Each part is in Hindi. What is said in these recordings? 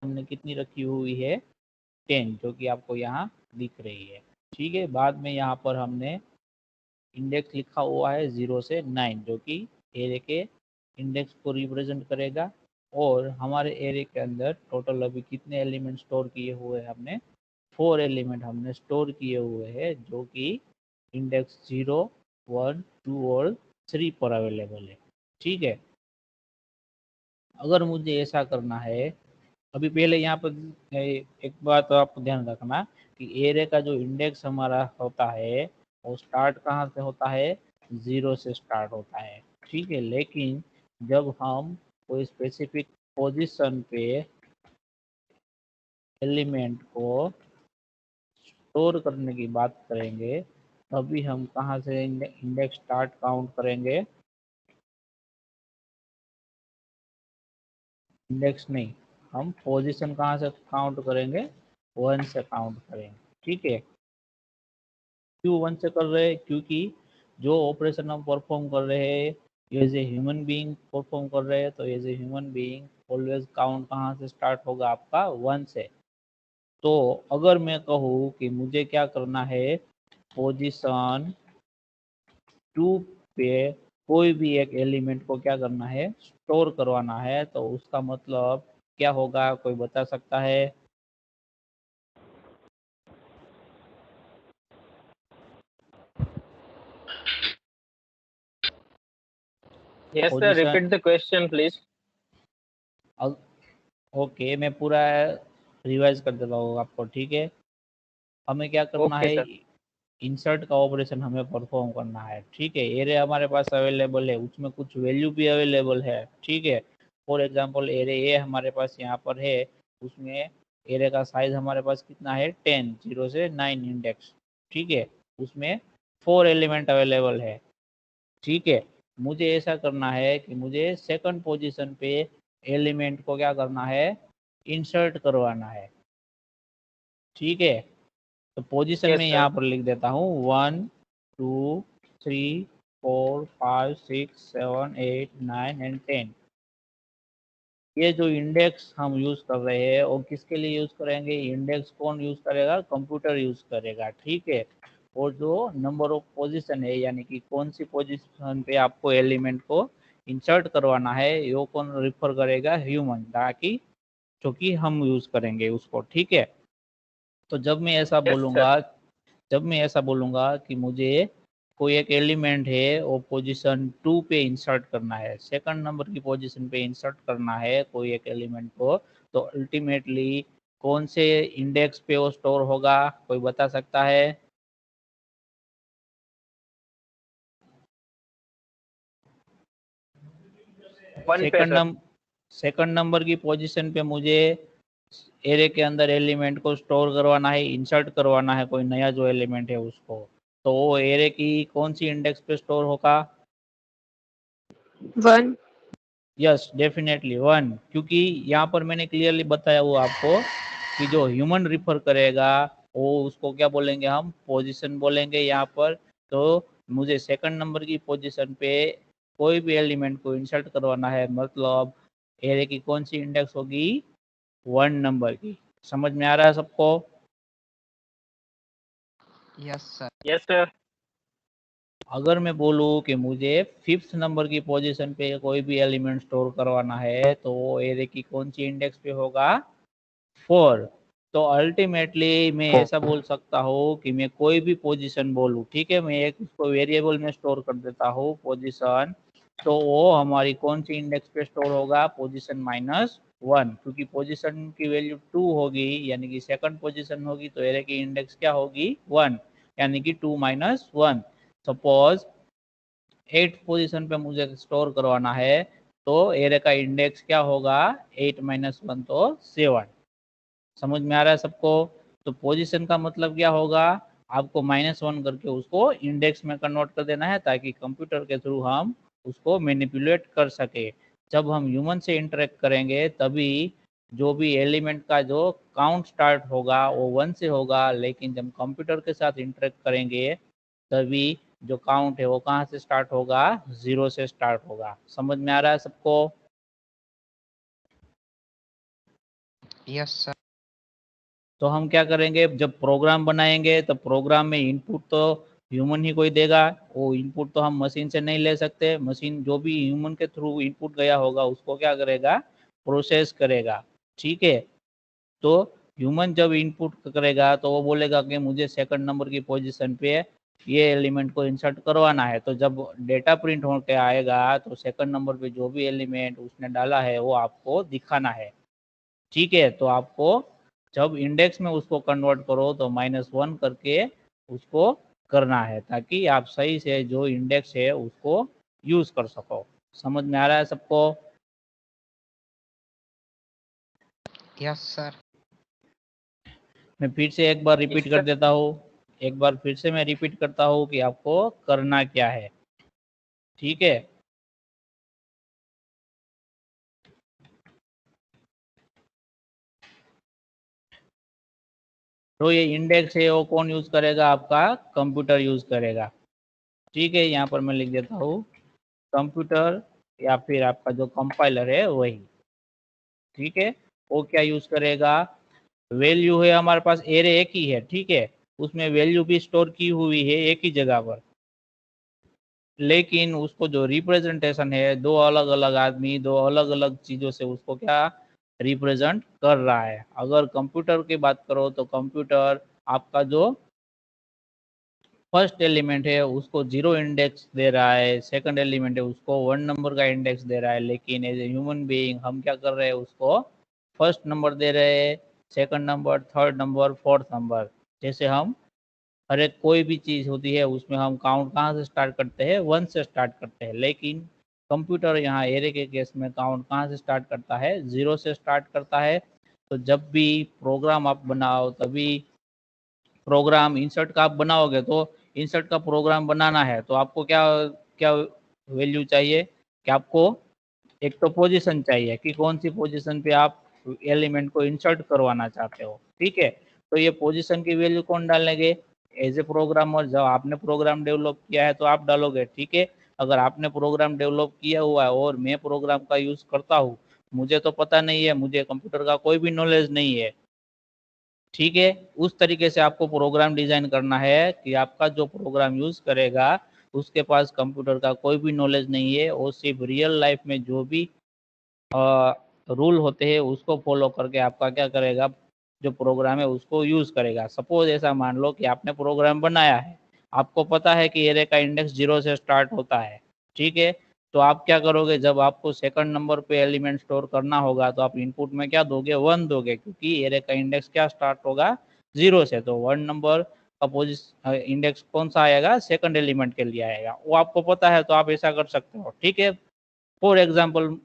हमने कितनी रखी हुई है 10, जो कि आपको यहाँ दिख रही है। ठीक है, बाद में यहाँ पर हमने इंडेक्स लिखा हुआ है 0 से 9, जो कि एरे के इंडेक्स को रिप्रेजेंट करेगा। और हमारे एरे के अंदर टोटल अभी कितने एलिमेंट स्टोर किए हुए हैं हमने, 4 एलिमेंट हमने स्टोर किए हुए हैं, जो कि इंडेक्स 0, 1, 2 और 3 पर अवेलेबल है। ठीक है, अगर मुझे ऐसा करना है, अभी पहले यहाँ पर एक बात आप ध्यान रखना कि एरे का जो इंडेक्स हमारा होता है वो स्टार्ट कहाँ से होता है, 0 से स्टार्ट होता है। ठीक है, लेकिन जब हम कोई स्पेसिफिक पोजीशन पे एलिमेंट को स्टोर करने की बात करेंगे, तभी हम कहाँ से इंडेक्स स्टार्ट काउंट करेंगे, इंडेक्स नहीं, हम पोजीशन कहाँ से काउंट करेंगे, 1 से काउंट करेंगे। ठीक है, क्यों 1 से कर रहे हैं, क्योंकि जो ऑपरेशन हम परफॉर्म कर रहे हैं as a human being perform कर रहे हैं, तो as a human being always count कहाँ से स्टार्ट होगा आपका, 1 से। तो अगर मैं कहूँ कि मुझे क्या करना है, पोजीशन 2 पे कोई भी एक एलिमेंट को क्या करना है, स्टोर करवाना है, तो उसका मतलब क्या होगा, कोई बता सकता है? Yes sir, repeat the question please. Okay, मैं पूरा रिवाइज कर देता हूँ आपको। ठीक है, हमें क्या करना Okay है, sir. इंसर्ट का ऑपरेशन हमें परफॉर्म करना है। ठीक है, एरे हमारे पास अवेलेबल है, उसमें कुछ वैल्यू भी अवेलेबल है। ठीक है, फॉर एग्जांपल एरे ए हमारे पास यहाँ पर है, उसमें एरे का साइज हमारे पास कितना है, 10, 0 से 9 इंडेक्स। ठीक है, उसमें 4 एलिमेंट अवेलेबल है। ठीक है, मुझे ऐसा करना है कि मुझे सेकंड पोजीशन पे एलिमेंट को क्या करना है, इंसर्ट करवाना है। ठीक है, तो पोजीशन Yes में sir. यहाँ पर लिख देता हूँ 1, 2, 3, 4, 5, 6, 7, 8, 9 एंड 10। ये जो इंडेक्स हम यूज कर रहे हैं वो किसके लिए यूज करेंगे, इंडेक्स कौन यूज करेगा, कंप्यूटर यूज करेगा। ठीक है, और जो नंबर ऑफ पोजीशन है, यानी कि कौन सी पोजीशन पे आपको एलिमेंट को इंसर्ट करवाना है, वो कौन रिफर करेगा, ह्यूमन, ताकि जो कि हम यूज करेंगे उसको। ठीक है, तो जब मैं ऐसा Yes sir. बोलूँगा, जब मैं ऐसा बोलूँगा कि मुझे कोई एक एलिमेंट है वो पोजीशन 2 पे इंसर्ट करना है, सेकंड नंबर की पोजीशन पे इंसर्ट करना है कोई एक एलिमेंट को, तो अल्टीमेटली कौन से इंडेक्स पे वो स्टोर होगा, कोई बता सकता है? One पे sir. सेकंड नंबर की पोजीशन पे मुझे एरे के अंदर एलिमेंट को स्टोर करवाना है, इंसर्ट करवाना है कोई नया जो एलिमेंट है उसको, तो वो एरे की कौन सी इंडेक्स पे स्टोर होगा? 1. यस, डेफिनेटली 1, क्योंकि यहाँ पर मैंने क्लियरली बताया हुआ आपको कि जो ह्यूमन रिफर करेगा वो उसको क्या बोलेंगे, हम पोजीशन बोलेंगे यहाँ पर। तो मुझे सेकंड नंबर की पोजीशन पे कोई भी एलिमेंट को इंसर्ट करवाना है, मतलब एरे की कौन सी इंडेक्स होगी, 1 नंबर की। समझ में आ रहा है सबको? Yes sir. Yes sir. अगर मैं बोलूँ कि मुझे 5th नंबर की पोजीशन पे कोई भी एलिमेंट स्टोर करवाना है, तो वो एरे की कौन सी इंडेक्स पे होगा, 4। तो अल्टीमेटली मैं ऐसा बोल सकता हूँ कि मैं कोई भी पोजीशन बोलूँ, ठीक है, मैं एक उसको वेरिएबल में स्टोर कर देता हूँ पोजीशन, तो वो हमारी कौन सी इंडेक्स पे स्टोर होगा, पोजीशन -1, क्योंकि पोजीशन की वैल्यू 2 होगी, यानी कि सेकंड पोजीशन होगी, तो एरे की इंडेक्स क्या होगी, 1, यानी कि 2 - 1। सपोज 8th पोजीशन पे मुझे स्टोर करवाना है, तो एरे का इंडेक्स क्या होगा, 8 - 1 तो 7। समझ में आ रहा है सबको? तो पोजीशन का मतलब क्या होगा, आपको -1 करके उसको इंडेक्स में कन्वर्ट कर देना है, ताकि कंप्यूटर के थ्रू हम उसको मैनिपुलेट कर सके। जब हम ह्यूमन से इंटरेक्ट करेंगे तभी जो भी एलिमेंट का जो काउंट स्टार्ट होगा वो 1 से होगा, लेकिन जब कंप्यूटर के साथ इंटरेक्ट करेंगे तभी जो काउंट है वो कहाँ से स्टार्ट होगा, 0 से स्टार्ट होगा। समझ में आ रहा है सबको? Yes sir. तो हम क्या करेंगे, जब प्रोग्राम बनाएंगे तो प्रोग्राम में इनपुट तो ह्यूमन ही कोई देगा, वो इनपुट तो हम मशीन से नहीं ले सकते। मशीन जो भी ह्यूमन के थ्रू इनपुट गया होगा उसको क्या करेगा, प्रोसेस करेगा। ठीक है, तो ह्यूमन जब इनपुट करेगा तो वो बोलेगा कि मुझे सेकंड नंबर की पोजीशन पे ये एलिमेंट को इंसर्ट करवाना है। तो जब डेटा प्रिंट होकर आएगा तो सेकंड नंबर पे जो भी एलिमेंट उसने डाला है वो आपको दिखाना है। ठीक है, तो आपको जब इंडेक्स में उसको कन्वर्ट करो तो -1 करके उसको करना है, ताकि आप सही से जो इंडेक्स है उसको यूज कर सको। समझ में आ रहा है सबको? Yes sir. मैं फिर से एक बार रिपीट कर सर। देता हूँ, एक बार फिर से मैं रिपीट करता हूँ कि आपको करना क्या है। ठीक है, तो ये इंडेक्स है वो कौन यूज करेगा, आपका कंप्यूटर यूज करेगा। ठीक है, यहाँ पर मैं लिख देता हूँ कंप्यूटर, या फिर आपका जो कंपाइलर है वही। ठीक है, वो क्या यूज करेगा, वैल्यू है हमारे पास एरे एक ही है। ठीक है, उसमें वैल्यू भी स्टोर की हुई है एक ही जगह पर, लेकिन उसको जो रिप्रेजेंटेशन है दो अलग अलग आदमी दो अलग अलग चीज़ों से उसको क्या रिप्रेजेंट कर रहा है। अगर कंप्यूटर की बात करो तो कंप्यूटर आपका जो फर्स्ट एलिमेंट है उसको 0 इंडेक्स दे रहा है, सेकंड एलिमेंट है उसको 1 नंबर का इंडेक्स दे रहा है, लेकिन एज ए ह्यूमन बीइंग हम क्या कर रहे हैं, उसको फर्स्ट नंबर दे रहे हैं, second number, third number, fourth number. जैसे हम हर एक कोई भी चीज़ होती है उसमें हम काउंट कहाँ से स्टार्ट करते हैं, 1 से स्टार्ट करते हैं, लेकिन कंप्यूटर यहाँ एरे के केस में काउंट कहाँ से स्टार्ट करता है, 0 से स्टार्ट करता है। तो जब भी प्रोग्राम आप बनाओ, तभी प्रोग्राम इंसर्ट का आप बनाओगे तो इंसर्ट का प्रोग्राम बनाना है तो आपको क्या क्या वैल्यू चाहिए, कि आपको एक तो पोजीशन चाहिए कि कौन सी पोजीशन पे आप एलिमेंट को इंसर्ट करवाना चाहते हो। ठीक है, तो ये पोजीशन की वैल्यू कौन डालेंगे, एज ए प्रोग्रामर जब आपने प्रोग्राम डेवलप किया है तो आप डालोगे। ठीक है, अगर आपने प्रोग्राम डेवलप किया हुआ है और मैं प्रोग्राम का यूज करता हूँ, मुझे तो पता नहीं है, मुझे कंप्यूटर का कोई भी नॉलेज नहीं है। ठीक है, उस तरीके से आपको प्रोग्राम डिजाइन करना है कि आपका जो प्रोग्राम यूज करेगा उसके पास कंप्यूटर का कोई भी नॉलेज नहीं है, वो सिर्फ रियल लाइफ में जो भी रूल होते हैं उसको फॉलो करके आपका क्या करेगा, जो प्रोग्राम है उसको यूज करेगा। सपोज ऐसा मान लो कि आपने प्रोग्राम बनाया है, आपको पता है कि एरे का इंडेक्स 0 से स्टार्ट होता है। ठीक है, तो आप क्या करोगे, जब आपको सेकंड नंबर पे एलिमेंट स्टोर करना होगा तो आप इनपुट में क्या दोगे, 1 दोगे, क्योंकि एरे का इंडेक्स क्या स्टार्ट होगा, 0 से। तो 1 नंबर का इंडेक्स कौन सा आएगा, सेकंड एलिमेंट के लिए आएगा, वो आपको पता है तो आप ऐसा कर सकते हो। ठीक है, फॉर एग्जाम्पल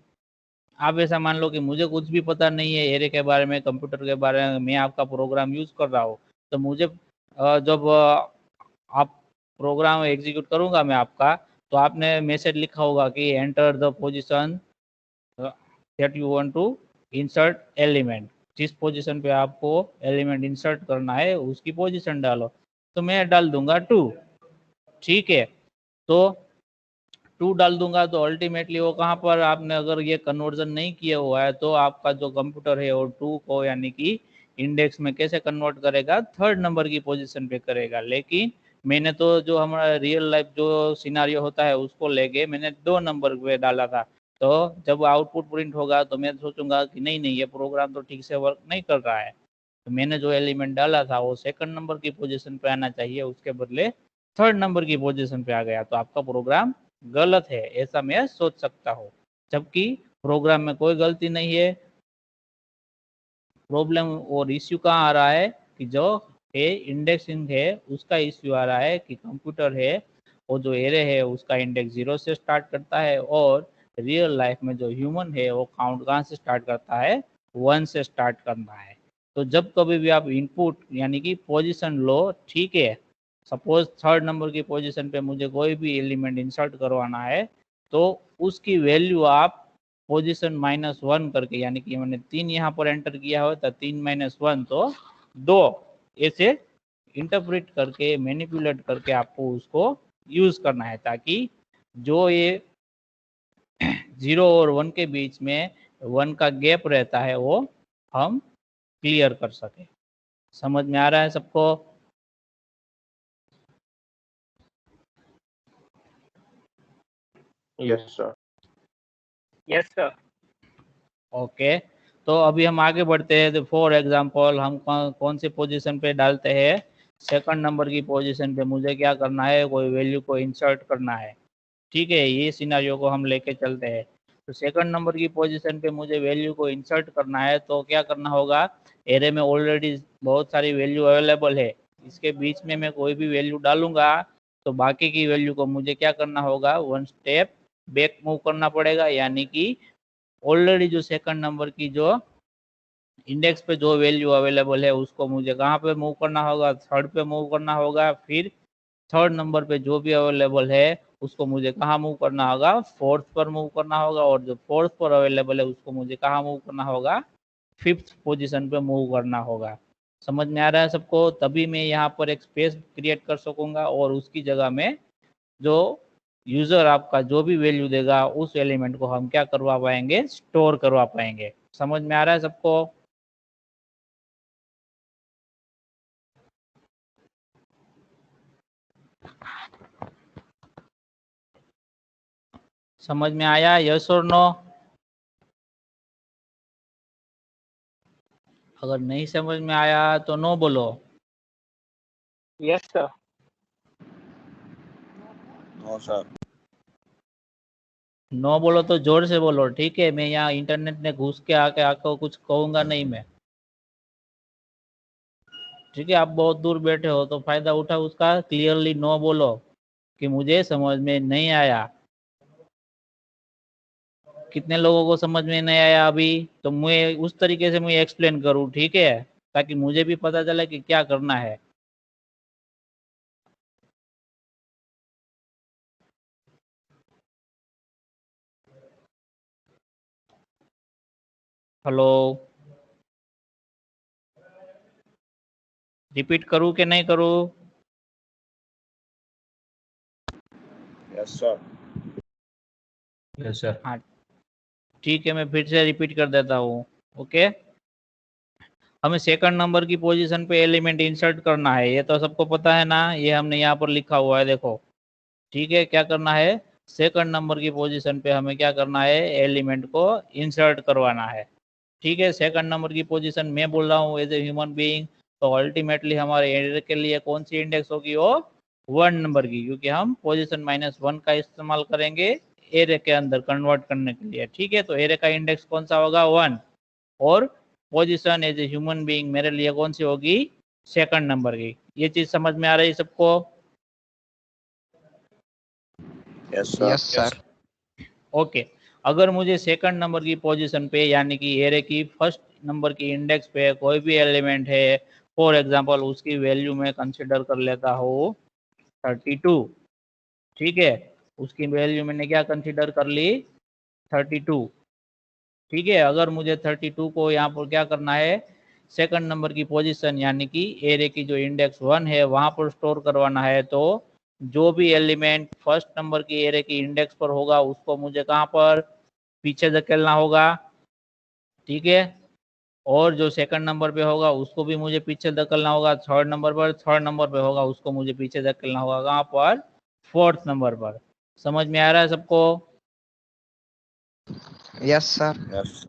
आप ऐसा मान लो कि मुझे कुछ भी पता नहीं है एरे के बारे में, कंप्यूटर के बारे में, मैं आपका प्रोग्राम यूज कर रहा हूँ, तो मुझे जब आप प्रोग्राम एग्जीक्यूट करूंगा मैं आपका, तो आपने मैसेज लिखा होगा कि enter the position that you want to insert element, जिस पोजीशन पे आपको एलिमेंट इंसर्ट करना है उसकी पोजीशन डालो। तो मैं डाल दूंगा 2। ठीक है, तो 2 डाल दूंगा तो अल्टीमेटली वो कहाँ पर, आपने अगर ये कन्वर्जन नहीं किया हुआ है तो आपका जो कंप्यूटर है वो 2 को यानी कि इंडेक्स में कैसे कन्वर्ट करेगा, थर्ड नंबर की पोजीशन पे करेगा। लेकिन मैंने तो जो हमारा रियल लाइफ जो सिनारियो होता है उसको लेके मैंने 2 नंबर पे डाला था। तो जब आउटपुट प्रिंट होगा तो मैं सोचूंगा कि नहीं नहीं, ये प्रोग्राम तो ठीक से वर्क नहीं कर रहा है, तो मैंने जो एलिमेंट डाला था वो सेकंड नंबर की पोजीशन पे आना चाहिए, उसके बदले थर्ड नंबर की पोजीशन पे आ गया, तो आपका प्रोग्राम गलत है, ऐसा मैं सोच सकता हूँ। जबकि प्रोग्राम में कोई गलती नहीं है। प्रॉब्लम और इश्यू कहाँ आ रहा है, कि जो है इंडेक्सिंग है उसका इश्यू आ रहा है, कि कंप्यूटर है वो जो एरे है उसका इंडेक्स 0 से स्टार्ट करता है, और रियल लाइफ में जो ह्यूमन है वो काउंट कहाँ से स्टार्ट करता है, 1 से स्टार्ट करना है। तो जब कभी भी आप इनपुट यानी कि पोजीशन लो, ठीक है, सपोज थर्ड नंबर की पोजीशन पे मुझे कोई भी एलिमेंट इंसर्ट करवाना है, तो उसकी वैल्यू आप पोजीशन -1 करके, यानी कि मैंने 3 यहाँ पर एंटर किया हो तो 3 - 1 तो 2, ऐसे इंटरप्रेट करके मैनिपुलेट करके आपको उसको यूज करना है, ताकि जो ये 0 और 1 के बीच में 1 का गैप रहता है वो हम क्लियर कर सके। समझ में आ रहा है सबको? Yes, sir. Yes, sir. Okay, तो अभी हम आगे बढ़ते हैं। फॉर एग्जांपल हम कौन से पोजीशन पे डालते हैं? सेकंड नंबर की पोजीशन पे मुझे क्या करना है? कोई वैल्यू को इंसर्ट करना है। ठीक है, ये सिनेरियो को हम लेके चलते हैं। तो सेकंड नंबर की पोजीशन पे मुझे वैल्यू को इंसर्ट करना है, तो क्या करना होगा? एरे में ऑलरेडी बहुत सारी वैल्यू अवेलेबल है, इसके बीच में मैं कोई भी वैल्यू डालूंगा तो बाकी की वैल्यू को मुझे क्या करना होगा? वन स्टेप बैक मूव करना पड़ेगा, यानी कि ऑलरेडी जो सेकंड नंबर की जो इंडेक्स पे जो वैल्यू अवेलेबल है उसको मुझे कहाँ पे मूव करना होगा? थर्ड पे मूव करना होगा। फिर थर्ड नंबर पे जो भी अवेलेबल है उसको मुझे कहाँ मूव करना होगा? फोर्थ पर मूव करना होगा। और जो फोर्थ पर अवेलेबल है उसको मुझे कहाँ मूव करना होगा? फिफ्थ पोजीशन पे मूव करना होगा। समझ में आ रहा है सबको? तभी मैं यहाँ पर एक स्पेस क्रिएट कर सकूंगा और उसकी जगह में जो यूजर आपका जो भी वैल्यू देगा उस एलिमेंट को हम क्या करवा पाएंगे? स्टोर करवा पाएंगे। समझ में आ रहा है सबको? समझ में आया? यस और नो? अगर नहीं समझ में आया तो नो बोलो। Yes, sir. No sir. No बोलो तो जोर से बोलो, ठीक है? मैं यहाँ इंटरनेट में घुस के आके आपको कुछ कहूंगा नहीं मैं, ठीक है? आप बहुत दूर बैठे हो तो फायदा उठा उसका। क्लियरली नो बोलो कि मुझे समझ में नहीं आया। कितने लोगों को समझ में नहीं आया अभी? तो मैं उस तरीके से मैं एक्सप्लेन करूँ, ठीक है? ताकि मुझे भी पता चले कि क्या करना है। हेलो, रिपीट करूँ कि नहीं करूँ? Yes sir. Yes sir. हाँ ठीक है, मैं फिर से रिपीट कर देता हूँ। ओके, हमें सेकंड नंबर की पोजीशन पे एलिमेंट इंसर्ट करना है, ये तो सबको पता है ना? ये हमने यहाँ पर लिखा हुआ है, देखो। ठीक है, क्या करना है? सेकंड नंबर की पोजीशन पे हमें क्या करना है? एलिमेंट को इंसर्ट करवाना है। ठीक है, सेकंड नंबर की पोजीशन मैं बोल रहा हूँ एज ए ह्यूमन बीइंग, तो अल्टीमेटली हमारे एरे के लिए कौन सी इंडेक्स होगी? वो 1 नंबर की, क्योंकि हम पोजीशन -1 का इस्तेमाल करेंगे एरे के अंदर कन्वर्ट करने के लिए। ठीक है, तो एरे का इंडेक्स कौन सा होगा? 1। और position as a human being मेरे लिए कौन सी होगी? सेकंड नंबर की। ये चीज समझ में आ रही है सबको? Yes yes sir. Sir. Okay, अगर मुझे सेकंड नंबर की पोजीशन पे यानी कि एरे की फर्स्ट नंबर की इंडेक्स पे कोई भी एलिमेंट है, फॉर एग्जांपल उसकी वैल्यू मैं कंसिडर कर लेता हूँ 32। ठीक है, उसकी वैल्यू मैंने क्या कंसिडर कर ली? 32। ठीक है, अगर मुझे 32 को यहाँ पर क्या करना है? सेकंड नंबर की पोजीशन यानी कि एरे की जो इंडेक्स 1 है वहां पर स्टोर करवाना है, तो जो भी एलिमेंट फर्स्ट नंबर की एरे की इंडेक्स पर होगा उसको मुझे कहाँ पर? पीछे धकेलना होगा। ठीक है, और जो सेकंड नंबर पे होगा उसको भी मुझे पीछे धकेलना होगा थर्ड नंबर पर। थर्ड नंबर पे होगा उसको मुझे पीछे धकेलना होगा कहाँ पर? फोर्थ नंबर पर। समझ में आ रहा है सबको? Yes sir. यस।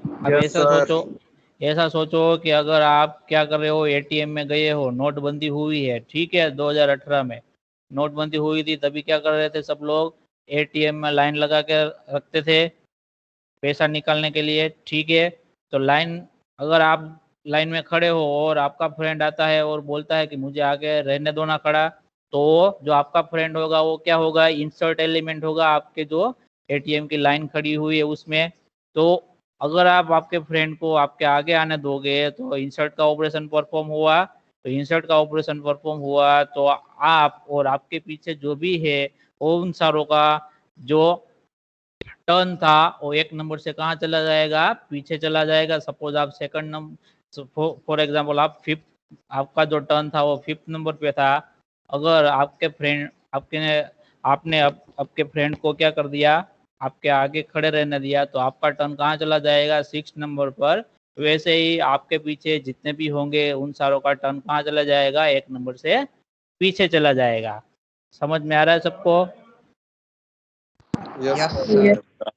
अब Yes, ऐसा सोचो कि अगर आप क्या कर रहे हो? एटीएम में गए हो, नोटबंदी हुई है, ठीक है? 2018 में नोटबंदी हुई थी, तभी क्या कर रहे थे सब लोग? एटीएम में लाइन लगा के रखते थे पैसा निकालने के लिए। ठीक है, तो लाइन, अगर आप लाइन में खड़े हो और आपका फ्रेंड आता है और बोलता है कि मुझे आगे रहने दो ना खड़ा, तो जो आपका फ्रेंड होगा वो क्या होगा? इंसर्ट एलिमेंट होगा आपके जो एटीएम की लाइन खड़ी हुई है उसमें। तो अगर आप आपके फ्रेंड को आपके आगे आने दोगे तो इंसर्ट का ऑपरेशन परफॉर्म हुआ। तो इंसर्ट का ऑपरेशन परफॉर्म हुआ तो आप और आपके पीछे जो भी है उन सारों का जो टर्न था वो 1 नंबर से कहाँ चला जाएगा? पीछे चला जाएगा। सपोज आप सेकंड नंबर, फॉर एग्जांपल आप फिफ्थ, आपका जो टर्न था वो फिफ्थ नंबर पे था। अगर आपके फ्रेंड आपने आपके फ्रेंड को क्या कर दिया? आपके आगे खड़े रहने दिया, तो आपका टर्न कहाँ चला जाएगा? 6 नंबर पर वैसे ही आपके पीछे जितने भी होंगे उन सारों का टर्न कहाँ चला जाएगा, 1 नंबर से पीछे चला जाएगा। समझ में आ रहा है सबको? Yes, Yes, sir. sir.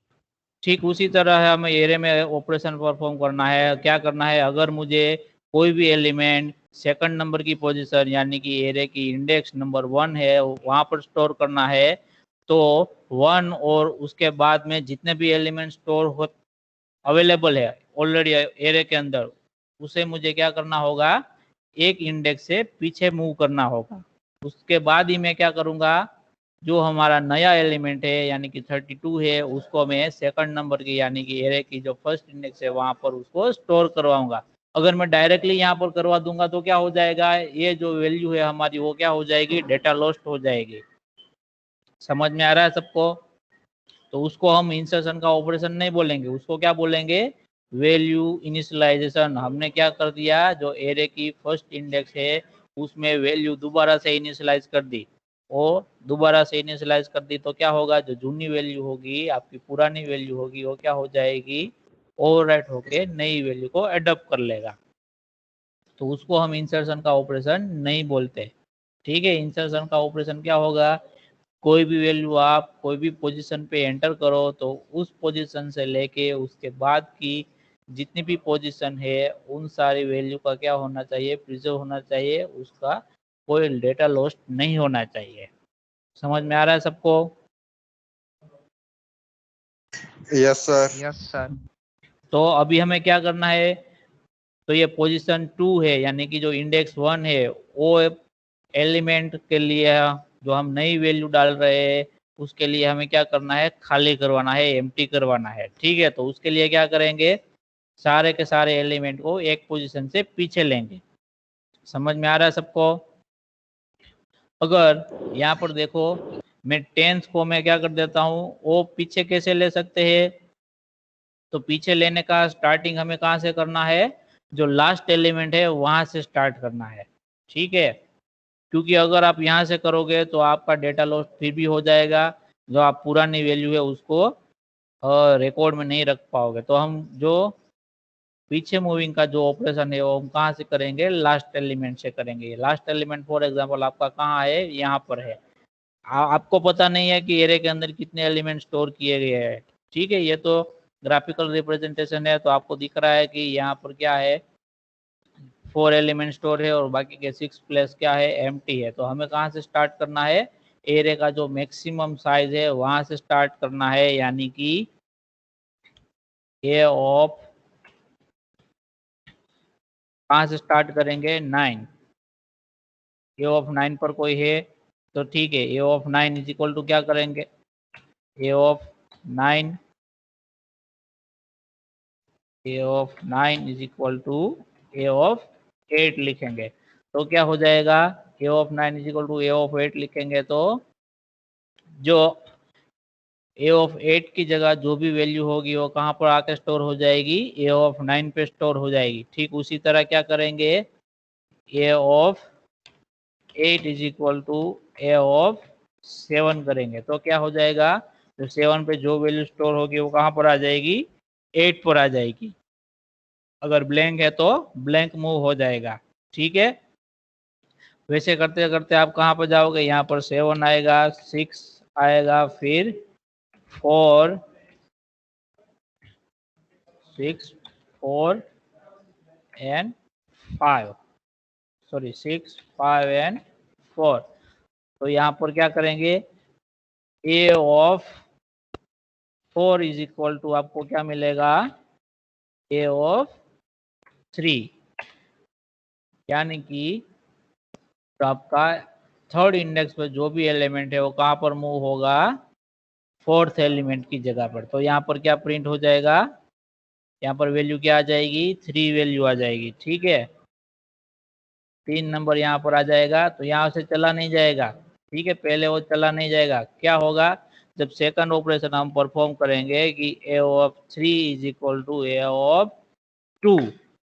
ठीक उसी तरह हमें एरे में ऑपरेशन परफॉर्म करना है। क्या करना है, अगर मुझे कोई भी एलिमेंट सेकंड नंबर की पोजीशन यानी कि एरे की इंडेक्स नंबर 1 है वहां पर स्टोर करना है, तो 1 और उसके बाद में जितने भी एलिमेंट स्टोर हो अवेलेबल है ऑलरेडी एरे के अंदर, उसे मुझे क्या करना होगा, एक इंडेक्स से पीछे मूव करना होगा। उसके बाद ही मैं क्या करूंगा, जो हमारा नया एलिमेंट है यानी कि 32 है उसको मैं सेकंड नंबर की यानी कि एरे की जो फर्स्ट इंडेक्स है वहां पर उसको स्टोर करवाऊंगा। अगर मैं डायरेक्टली यहाँ पर करवा दूंगा तो क्या हो जाएगा, ये जो वैल्यू है हमारी वो क्या हो जाएगी, डेटा लॉस्ट हो जाएगी। समझ में आ रहा है सबको? तो उसको हम इंसर्शन का ऑपरेशन नहीं बोलेंगे, उसको क्या बोलेंगे, वैल्यू इनिशियलाइजेशन। हमने क्या कर दिया, जो एरे की फर्स्ट इंडेक्स है उसमें वैल्यू दोबारा से इनिशियलाइज कर दी, और दोबारा से इनिशियलाइज कर दी तो क्या होगा, जो जूनी वैल्यू होगी आपकी पुरानी वैल्यू होगी वो क्या हो जाएगी, ओवरराइट होके नई वैल्यू को एडॉप्ट कर लेगा। तो उसको हम इंसर्शन का ऑपरेशन नहीं बोलते। ठीक है, इंसर्शन का ऑपरेशन क्या होगा, कोई भी वैल्यू आप कोई भी पोजीशन पे एंटर करो तो उस पोजीशन से लेके उसके बाद की जितनी भी पोजीशन है उन सारी वैल्यू का क्या होना चाहिए, प्रिजर्व होना चाहिए, उसका कोई डेटा लॉस्ट नहीं होना चाहिए। समझ में आ रहा है सबको? Yes, sir. Yes, sir. तो अभी हमें क्या करना है, तो ये पोजीशन 2 है यानी कि जो इंडेक्स 1 है वो एलिमेंट के लिए जो हम नई वैल्यू डाल रहे हैं उसके लिए हमें क्या करना है, खाली करवाना है, एम्प्टी करवाना है। ठीक है, तो उसके लिए क्या करेंगे, सारे के सारे एलिमेंट को एक पोजीशन से पीछे लेंगे। समझ में आ रहा है सबको? अगर यहाँ पर देखो मैं टेंस को मैं क्या कर देता हूँ, वो पीछे कैसे ले सकते हैं, तो पीछे लेने का स्टार्टिंग हमें कहाँ से करना है, जो लास्ट एलिमेंट है वहां से स्टार्ट करना है। ठीक है, क्योंकि अगर आप यहाँ से करोगे तो आपका डेटा लॉस फिर भी हो जाएगा, जो आप पुरानी वैल्यू है उसको रिकॉर्ड में नहीं रख पाओगे। तो हम जो पीछे मूविंग का जो ऑपरेशन है वो हम कहाँ से करेंगे, लास्ट एलिमेंट से करेंगे। लास्ट एलिमेंट फॉर एग्जांपल आपका कहाँ है, यहाँ पर है। आपको पता नहीं है कि एरे के अंदर कितने एलिमेंट स्टोर किए गए हैं। ठीक है, ये तो ग्राफिकल रिप्रेजेंटेशन है, तो आपको दिख रहा है कि यहाँ पर क्या है, 4 एलिमेंट स्टोर है और बाकी के 6 प्लेस क्या है, एम्प्टी है। तो हमें कहाँ से स्टार्ट करना है, एरे का जो मैक्सिमम साइज है वहां से स्टार्ट करना है, यानी कि ए ऑफ, कहाँ से स्टार्ट करेंगे, 9। ए ऑफ 9 पर कोई है तो ठीक है, A of 9 is equal to क्या करेंगे, A of 9, A of 9 is equal to A of 8 लिखेंगे। तो क्या हो जाएगा, A of 9 is equal to A of 8 लिखेंगे तो जो ए ऑफ 8 की जगह जो भी वैल्यू होगी वो कहाँ पर आके स्टोर हो जाएगी, ए ऑफ 9 पे स्टोर हो जाएगी। ठीक उसी तरह क्या करेंगे, A of 8 is equal to A of 7 करेंगे तो क्या हो जाएगा, तो 7 पे जो वैल्यू स्टोर होगी वो कहाँ पर आ जाएगी, 8 पर आ जाएगी। अगर ब्लैंक है तो ब्लैंक मूव हो जाएगा। ठीक है, वैसे करते करते आप कहाँ पर जाओगे, यहाँ पर 7 आएगा, 6 आएगा, फिर 4, 6, 4 एंड 5, सॉरी 6, 5 एंड 4। तो यहाँ पर क्या करेंगे, A of 4 is equal to आपको क्या मिलेगा, ए ऑफ 3, यानी कि तो आपका थर्ड इंडेक्स पे जो भी एलिमेंट है वो कहाँ पर मूव होगा, फोर्थ एलिमेंट की जगह पर। तो यहाँ पर क्या प्रिंट हो जाएगा, यहाँ पर वैल्यू क्या आ जाएगी, 3 वैल्यू आ जाएगी। ठीक है, 3 नंबर यहाँ पर आ जाएगा, तो यहाँ से चला नहीं जाएगा। ठीक है, पहले वो चला नहीं जाएगा, क्या होगा, जब सेकंड ऑपरेशन हम परफॉर्म करेंगे कि A of 3 is equal to A of 2,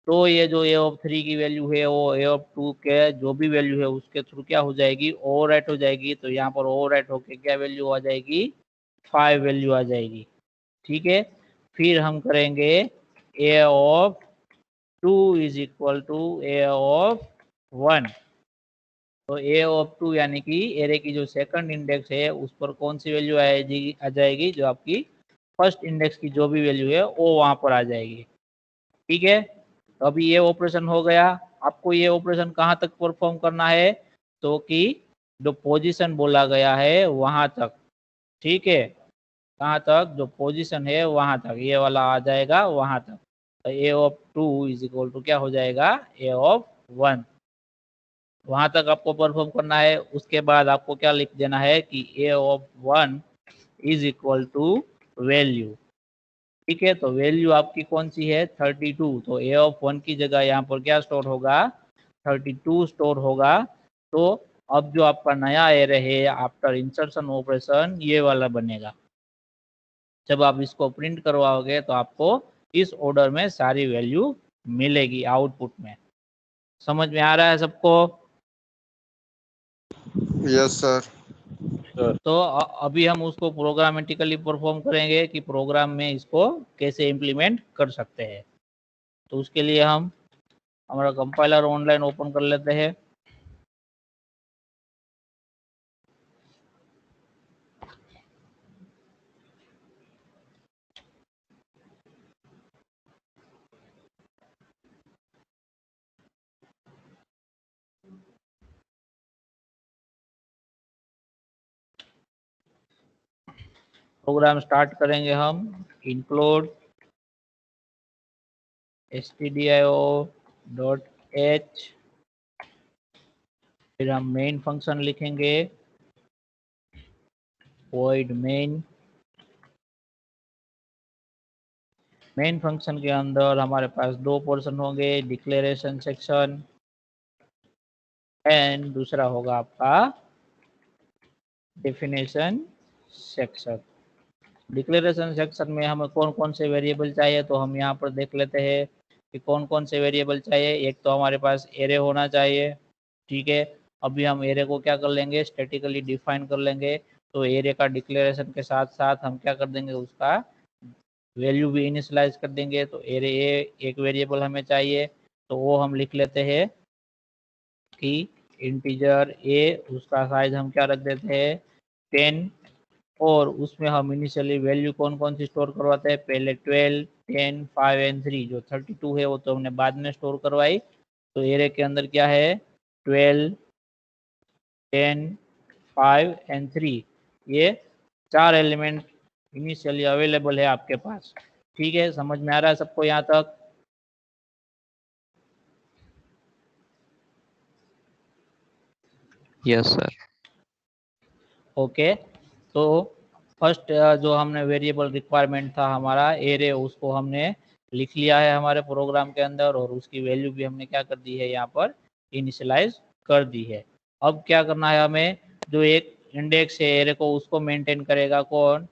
तो ये जो ए ऑफ 3 की वैल्यू है वो ए ऑफ 2 के जो भी वैल्यू है उसके थ्रू क्या हो जाएगी, ओवरराइट हो जाएगी। तो यहाँ पर ओवरराइट होके क्या वैल्यू आ जाएगी, 5 वैल्यू आ जाएगी। ठीक है, फिर हम करेंगे A of 2 is equal to A of 1। तो ए ऑफ 2 यानी कि एरे की जो सेकंड इंडेक्स है उस पर कौन सी वैल्यू आ जाएगी, जो आपकी फर्स्ट इंडेक्स की जो भी वैल्यू है वो वहां पर आ जाएगी। ठीक है, तो अभी ये ऑपरेशन हो गया। आपको ये ऑपरेशन कहाँ तक परफॉर्म करना है, तो कि जो पोजीशन बोला गया है वहां तक। ठीक है, कहाँ तक, जो पोजीशन है वहां तक, ये वाला आ जाएगा वहां तक। तो ए ऑफ 2 इज इक्वल टू क्या हो जाएगा, ए ऑफ 1। वहां तक आपको परफॉर्म करना है। उसके बाद आपको क्या लिख देना है कि A of 1 is equal to value. ठीक है, तो वैल्यू आपकी कौन सी है, 32। तो ए ऑफ 1 की जगह यहाँ पर क्या स्टोर होगा, 32 स्टोर होगा। तो अब जो आपका नया एरे है आफ्टर इंसर्शन ऑपरेशन ये वाला बनेगा। जब आप इसको प्रिंट करवाओगे तो आपको इस ऑर्डर में सारी वैल्यू मिलेगी आउटपुट में। समझ में आ रहा है सबको? Yes, sir. तो अभी हम उसको प्रोग्रामेटिकली परफॉर्म करेंगे कि प्रोग्राम में इसको कैसे इम्प्लीमेंट कर सकते हैं। तो उसके लिए हम हमारा कंपाइलर ऑनलाइन ओपन कर लेते हैं। प्रोग्राम स्टार्ट करेंगे हम, इंक्लूड stdio.h, फिर हम मेन फंक्शन लिखेंगे, void main। मेन फंक्शन के अंदर हमारे पास दो पोर्शन होंगे, डिक्लेरेशन सेक्शन एंड दूसरा होगा आपका डेफिनेशन सेक्शन। डिक्लेरेशन सेक्शन में हमें कौन कौन से वेरिएबल चाहिए, तो हम यहाँ पर देख लेते हैं कि कौन कौन से वेरिएबल चाहिए। एक तो हमारे पास एरे होना चाहिए। ठीक है, अभी हम एरे को क्या कर लेंगे, स्टैटिकली डिफाइन कर लेंगे। तो एरे का डिक्लेरेशन के साथ साथ हम क्या कर देंगे, उसका वैल्यू भी इनिशियलाइज कर देंगे। तो एरे एक वेरिएबल हमें चाहिए, तो वो हम लिख लेते हैं कि इंटीजर ए, उसका साइज हम क्या रख देते हैं 10, और उसमें हम इनिशियली वैल्यू कौन कौन सी स्टोर करवाते हैं, पहले 12, 10, 5 एंड 3। जो 32 है वो तो हमने बाद में स्टोर करवाई। तो एरे के अंदर क्या है, 12, 10, 5 एंड 3, ये 4 एलिमेंट इनिशियली अवेलेबल है आपके पास। ठीक है, समझ में आ रहा है सबको यहाँ तक? Yes, sir. ओके, तो फर्स्ट जो हमने वेरिएबल रिक्वायरमेंट था हमारा एरे, उसको हमने लिख लिया है हमारे प्रोग्राम के अंदर, और उसकी वैल्यू भी हमने क्या कर दी है, यहाँ पर इनिशियलाइज कर दी है। अब क्या करना है हमें, जो एक इंडेक्स है एरे को, उसको मेंटेन करेगा कौन,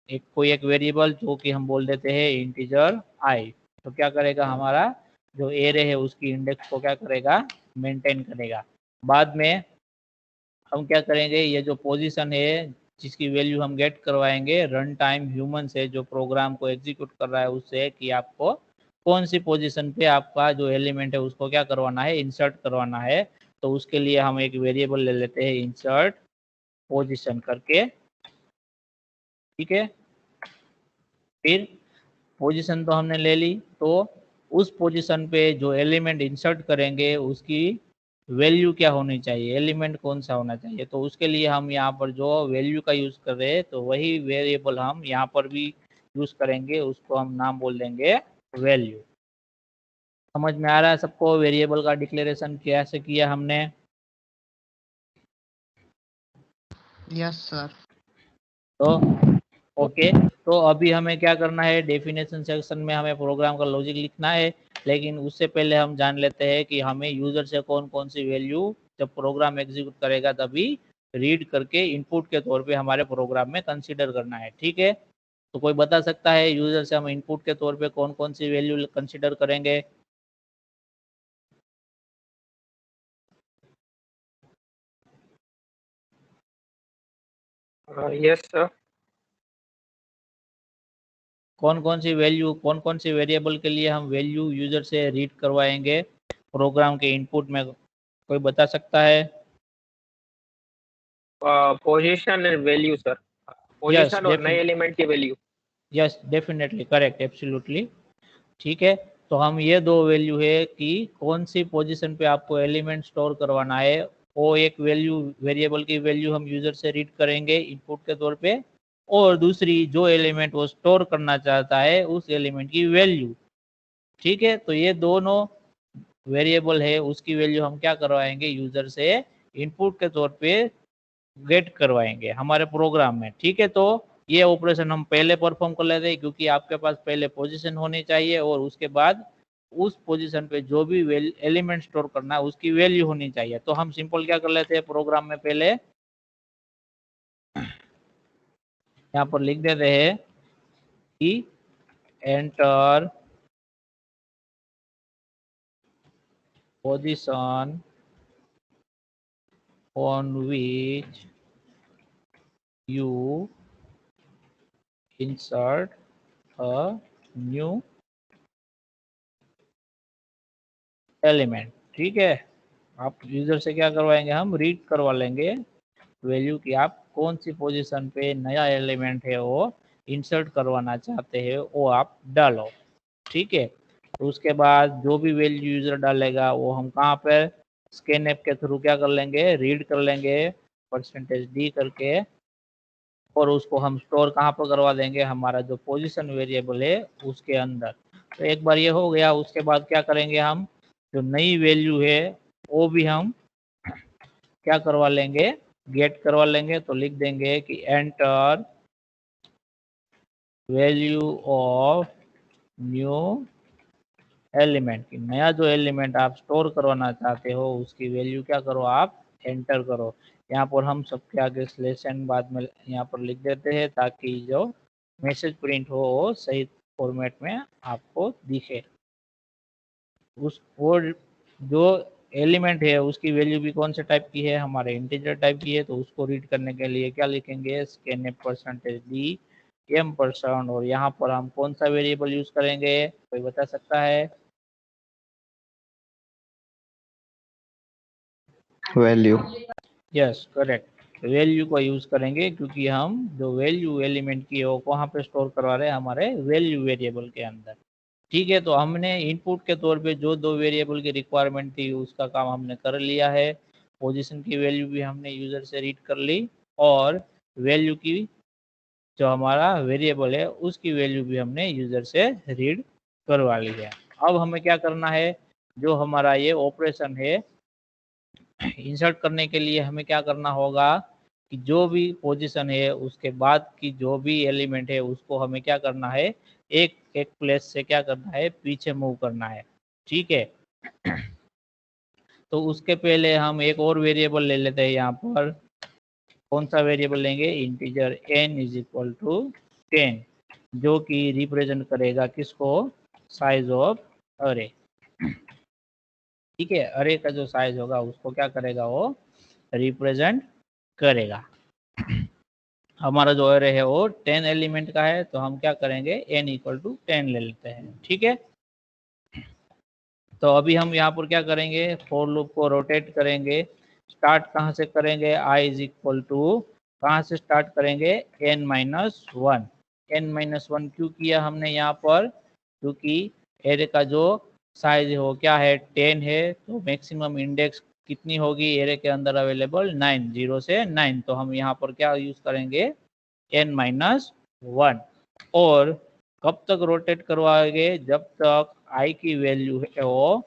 कोई एक वेरिएबल जो कि हम बोल देते हैं इंटीजर आई। तो क्या करेगा, हमारा जो एरे है उसकी इंडेक्स को क्या करेगा, मेंटेन करेगा। बाद में हम क्या करेंगे, ये जो पोजीशन है जिसकी वैल्यू हम गेट करवाएंगे रन टाइम ह्यूमन से, जो प्रोग्राम को एग्जीक्यूट कर रहा है उससे, कि आपको कौन सी पोजीशन पे आपका जो एलिमेंट है उसको क्या करवाना है, इंसर्ट करवाना है। तो उसके लिए हम एक वेरिएबल ले लेते हैं इंसर्ट पोजीशन करके। ठीक है, फिर पोजीशन तो हमने ले ली, तो उस पोजीशन पे जो एलिमेंट इंसर्ट करेंगे उसकी वैल्यू क्या होनी चाहिए, एलिमेंट कौन सा होना चाहिए। तो उसके लिए हम यहाँ पर जो वैल्यू का यूज़ कर रहे हैं, तो वही वेरिएबल हम यहाँ पर भी यूज़ करेंगे, उसको हम नाम बोल देंगे वैल्यू। समझ में आ रहा है सबको वेरिएबल का डिक्लेरेशन कैसे किया हमने? Yes, sir. तो ओके, तो अभी हमें क्या करना है, डेफिनेशन सेक्शन में हमें प्रोग्राम का लॉजिक लिखना है। लेकिन उससे पहले हम जान लेते हैं कि हमें यूजर से कौन कौन सी वैल्यू जब प्रोग्राम एग्जीक्यूट करेगा तभी रीड करके इनपुट के तौर पे हमारे प्रोग्राम में कंसीडर करना है। ठीक है, तो कोई बता सकता है यूजर से हम इनपुट के तौर पे कौन कौन सी वैल्यू कंसीडर करेंगे? Yes, sir. कौन कौन सी वेरिएबल के लिए हम वैल्यू यूजर से रीड करवाएंगे प्रोग्राम के इनपुट में, कोई बता सकता है? Position and value sir, position और नए एलिमेंट की value. Yes definitely correct, absolutely ठीक है। तो हम ये दो वैल्यू है कि कौन सी पोजीशन पे आपको एलिमेंट स्टोर करवाना है, वो एक वैल्यू वेरिएबल की वैल्यू हम यूजर से रीड करेंगे इनपुट के तौर पे, और दूसरी जो एलिमेंट वो स्टोर करना चाहता है उस एलिमेंट की वैल्यू। ठीक है, तो ये दोनों वेरिएबल है उसकी वैल्यू हम क्या करवाएंगे यूजर से इनपुट के तौर पे गेट करवाएंगे हमारे प्रोग्राम में। ठीक है, तो ये ऑपरेशन हम पहले परफॉर्म कर लेते हैं क्योंकि आपके पास पहले पोजीशन होनी चाहिए और उसके बाद उस पोजीशन पे जो भी एलिमेंट स्टोर करना है उसकी वैल्यू होनी चाहिए। तो हम सिंपल क्या कर लेते हैं प्रोग्राम में, पहले यहाँ पर लिख देते हैं कि enter position on which you insert a new element। ठीक है, आप यूजर से क्या करवाएंगे, हम रीड करवा लेंगे वैल्यू की आप कौन सी पोजीशन पे नया एलिमेंट है वो इंसर्ट करवाना चाहते हैं वो आप डालो। ठीक है, तो उसके बाद जो भी वैल्यू यूजर डालेगा वो हम कहाँ पे स्कैनएफ के थ्रू क्या कर लेंगे, रीड कर लेंगे %d करके, और उसको हम स्टोर कहाँ पर करवा देंगे, हमारा जो पोजीशन वेरिएबल है उसके अंदर। तो एक बार ये हो गया, उसके बाद क्या करेंगे, हम जो नई वैल्यू है वो भी हम क्या करवा लेंगे, गेट करवा लेंगे। तो लिख देंगे कि enter value of new element, की नया जो एलिमेंट आप स्टोर करवाना चाहते हो उसकी वैल्यू क्या करो, आप एंटर करो। यहाँ पर हम सबके आगे स्लेशन बाद में यहाँ पर लिख देते हैं ताकि जो मैसेज प्रिंट हो वो सही फॉर्मेट में आपको दिखे। उस और जो एलिमेंट है उसकी वैल्यू भी कौन से टाइप की है, हमारे इंटीजर टाइप की है। तो उसको रीड करने के लिए क्या लिखेंगे, स्कैनएफ %d m%, और यहाँ पर हम कौन सा वेरिएबल यूज करेंगे, कोई बता सकता है? वैल्यू। यस करेक्ट, वैल्यू को यूज करेंगे क्योंकि हम जो वैल्यू एलिमेंट की है वो कहाँ पे स्टोर करवा रहे हैं, हमारे वैल्यू वेरिएबल के अंदर। ठीक है, तो हमने इनपुट के तौर पे जो दो वेरिएबल की रिक्वायरमेंट थी उसका काम हमने कर लिया है। पोजीशन की वैल्यू भी हमने यूजर से रीड कर ली, और वैल्यू की जो हमारा वेरिएबल है उसकी वैल्यू भी हमने यूजर से रीड करवा ली है। अब हमें क्या करना है, जो हमारा ये ऑपरेशन है इंसर्ट करने के लिए हमें क्या करना होगा कि जो भी पोजीशन है उसके बाद की जो भी एलिमेंट है उसको हमें क्या करना है, एक एक प्लेस से क्या करना है, पीछे मूव करना है। ठीक है, तो उसके पहले हम एक और वेरिएबल ले लेते हैं। यहाँ पर कौन सा वेरिएबल लेंगे, इंटीजर n = 10, जो कि रिप्रेजेंट करेगा किसको, साइज ऑफ अरे। ठीक है, अरे का जो साइज होगा उसको क्या करेगा, वो रिप्रेजेंट करेगा। हमारा जो अरे है वो 10 एलिमेंट का है, तो हम क्या करेंगे, n = 10 ले लेते हैं। ठीक है, तो अभी हम यहाँ पर क्या करेंगे, फॉर लूप को रोटेट करेंगे। स्टार्ट कहाँ से करेंगे, i = कहाँ से स्टार्ट करेंगे, n-1। n-1 क्यों किया हमने यहाँ पर, क्योंकि एरे का जो साइज है वो क्या है, 10 है। तो मैक्सिमम इंडेक्स कितनी होगी एरे के अंदर अवेलेबल, 9, 0 से 9। तो हम यहाँ पर क्या यूज करेंगे, n-1। और कब तक रोटेट करवाएंगे, जब तक i की वैल्यू है वो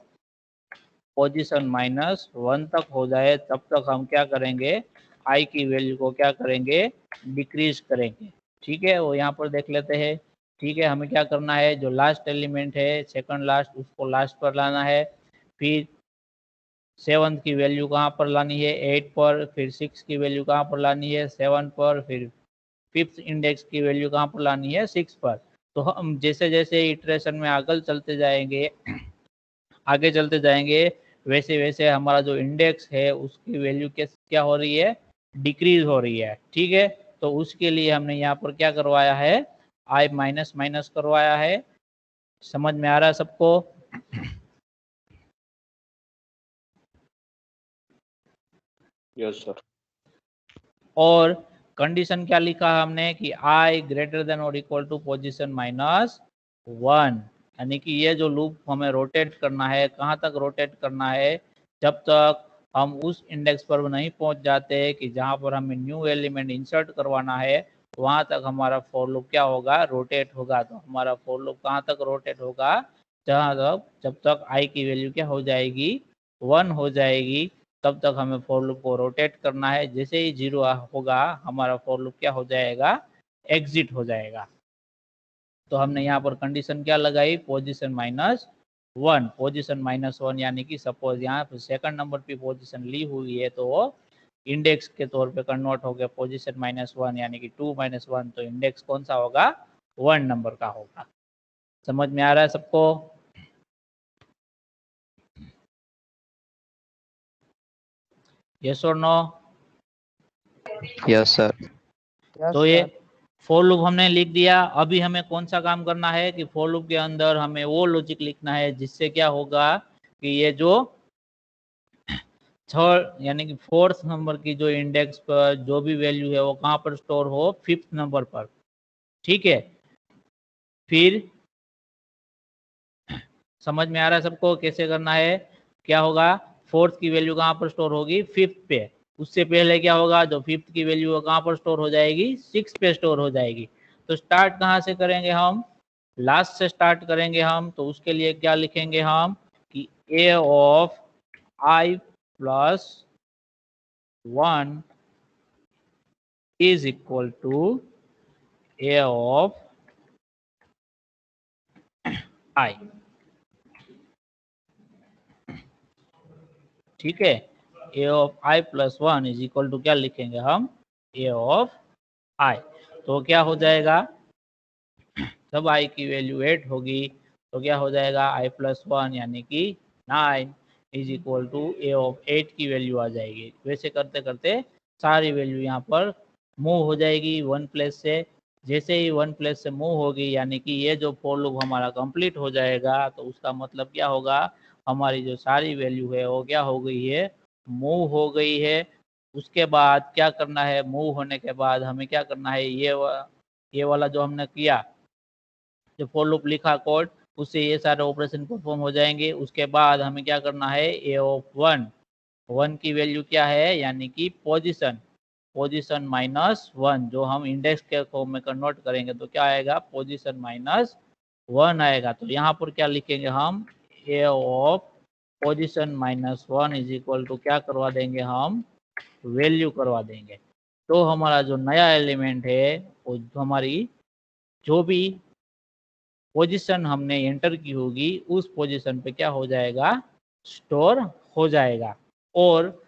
पोजीशन -1 तक हो जाए, तब तक हम क्या करेंगे, i की वैल्यू को क्या करेंगे, डिक्रीज करेंगे। ठीक है, वो यहाँ पर देख लेते हैं। ठीक है, हमें क्या करना है, जो लास्ट एलिमेंट है सेकंड लास्ट, उसको लास्ट पर लाना है। फिर 7 की वैल्यू कहाँ पर लानी है, 8 पर। फिर 6 की वैल्यू कहाँ पर लानी है, 7 पर। फिर 5th इंडेक्स की वैल्यू कहाँ पर लानी है, 6 पर। तो हम जैसे जैसे इटरेशन में आगे चलते जाएंगे वैसे वैसे हमारा जो इंडेक्स है उसकी वैल्यू क्या हो रही है, डिक्रीज हो रही है। ठीक है, तो उसके लिए हमने यहाँ पर क्या करवाया है, आई माइनस माइनस करवाया है। समझ में आ रहा है सबको? Yes sir. और कंडीशन क्या लिखा है हमने कि आई ग्रेटर देन और इक्वल टू पोजीशन -1, यानी कि ये जो लूप हमें रोटेट करना है, कहाँ तक रोटेट करना है, जब तक हम उस इंडेक्स पर नहीं पहुंच जाते कि जहां पर हमें न्यू एलिमेंट इंसर्ट करवाना है, वहां तक हमारा फॉर लूप क्या होगा, रोटेट होगा। तो हमारा फॉर लूप कहाँ तक रोटेट होगा, जहां तक जब तक आई की वैल्यू क्या हो जाएगी, 1 हो जाएगी, तब तक हमें फॉर लूप को रोटेट करना है। जैसे ही 0 होगा हमारा फॉर लूप क्या हो जाएगा, एग्जिट हो जाएगा। तो हमने यहाँ पर कंडीशन क्या लगाई, पोजीशन -1, पोजीशन -1 यानी कि सपोज यहाँ पर सेकंड नंबर पे पोजीशन ली हुई है तो इंडेक्स के तौर पे कन्वर्ट हो गया पोजीशन -1 यानी कि 2 - 1, तो इंडेक्स कौन सा होगा, 1 नंबर का होगा। समझ में आ रहा है सबको? यस और नो? Yes, sir. तो ये फॉर लूप हमने लिख दिया। अभी हमें कौन सा काम करना है कि फॉर लूप के अंदर हमें वो लॉजिक लिखना है जिससे क्या होगा कि ये जो थर्ड यानी कि फोर्थ नंबर की जो इंडेक्स पर जो भी वैल्यू है वो कहाँ पर स्टोर हो, 5th नंबर पर। ठीक है, फिर समझ में आ रहा है सबको कैसे करना है? क्या होगा, फोर्थ की वैल्यू कहाँ पर स्टोर होगी, 5th पे। उससे पहले क्या होगा, जो 5th की वैल्यू है कहाँ पर स्टोर हो जाएगी, 6 पे स्टोर हो जाएगी। तो स्टार्ट कहाँ से करेंगे हम, लास्ट से स्टार्ट करेंगे हम। तो उसके लिए क्या लिखेंगे हम कि a of i plus 1 is equal to a of i। ठीक है, a of i plus 1 is equal to क्या लिखेंगे हम, a ऑफ i। तो क्या हो जाएगा, जब i की वैल्यू 8 होगी तो क्या हो जाएगा, i प्लस 1 यानी कि 9 is equal to a of 8 की वैल्यू आ जाएगी। वैसे करते करते सारी वैल्यू यहाँ पर मूव हो जाएगी 1 प्लेस से। जैसे ही 1 प्लेस से मूव होगी यानी कि ये जो फॉर लूप हमारा कंप्लीट हो जाएगा, तो उसका मतलब क्या होगा, हमारी जो सारी वैल्यू है वो क्या हो गई है, मूव हो गई है। उसके बाद क्या करना है, मूव होने के बाद हमें क्या करना है, ये वाला जो हमने किया, जो फॉर लूप लिखा कोड, उससे ये सारे ऑपरेशन परफॉर्म हो जाएंगे। उसके बाद हमें क्या करना है, ए ऑफ 1 की वैल्यू क्या है, यानी कि पोजीशन -1 जो हम इंडेक्स के फॉर्म में कन्वर्ट करेंगे तो क्या आएगा, पोजीशन -1 आएगा। तो यहाँ पर क्या लिखेंगे हम, A of position -1 is equal to क्या करवा देंगे हम, वैल्यू करवा देंगे। तो हमारा जो नया एलिमेंट है वो हमारी जो भी पोजीशन हमने एंटर की होगी उस पोजीशन पे क्या हो जाएगा, स्टोर हो जाएगा। और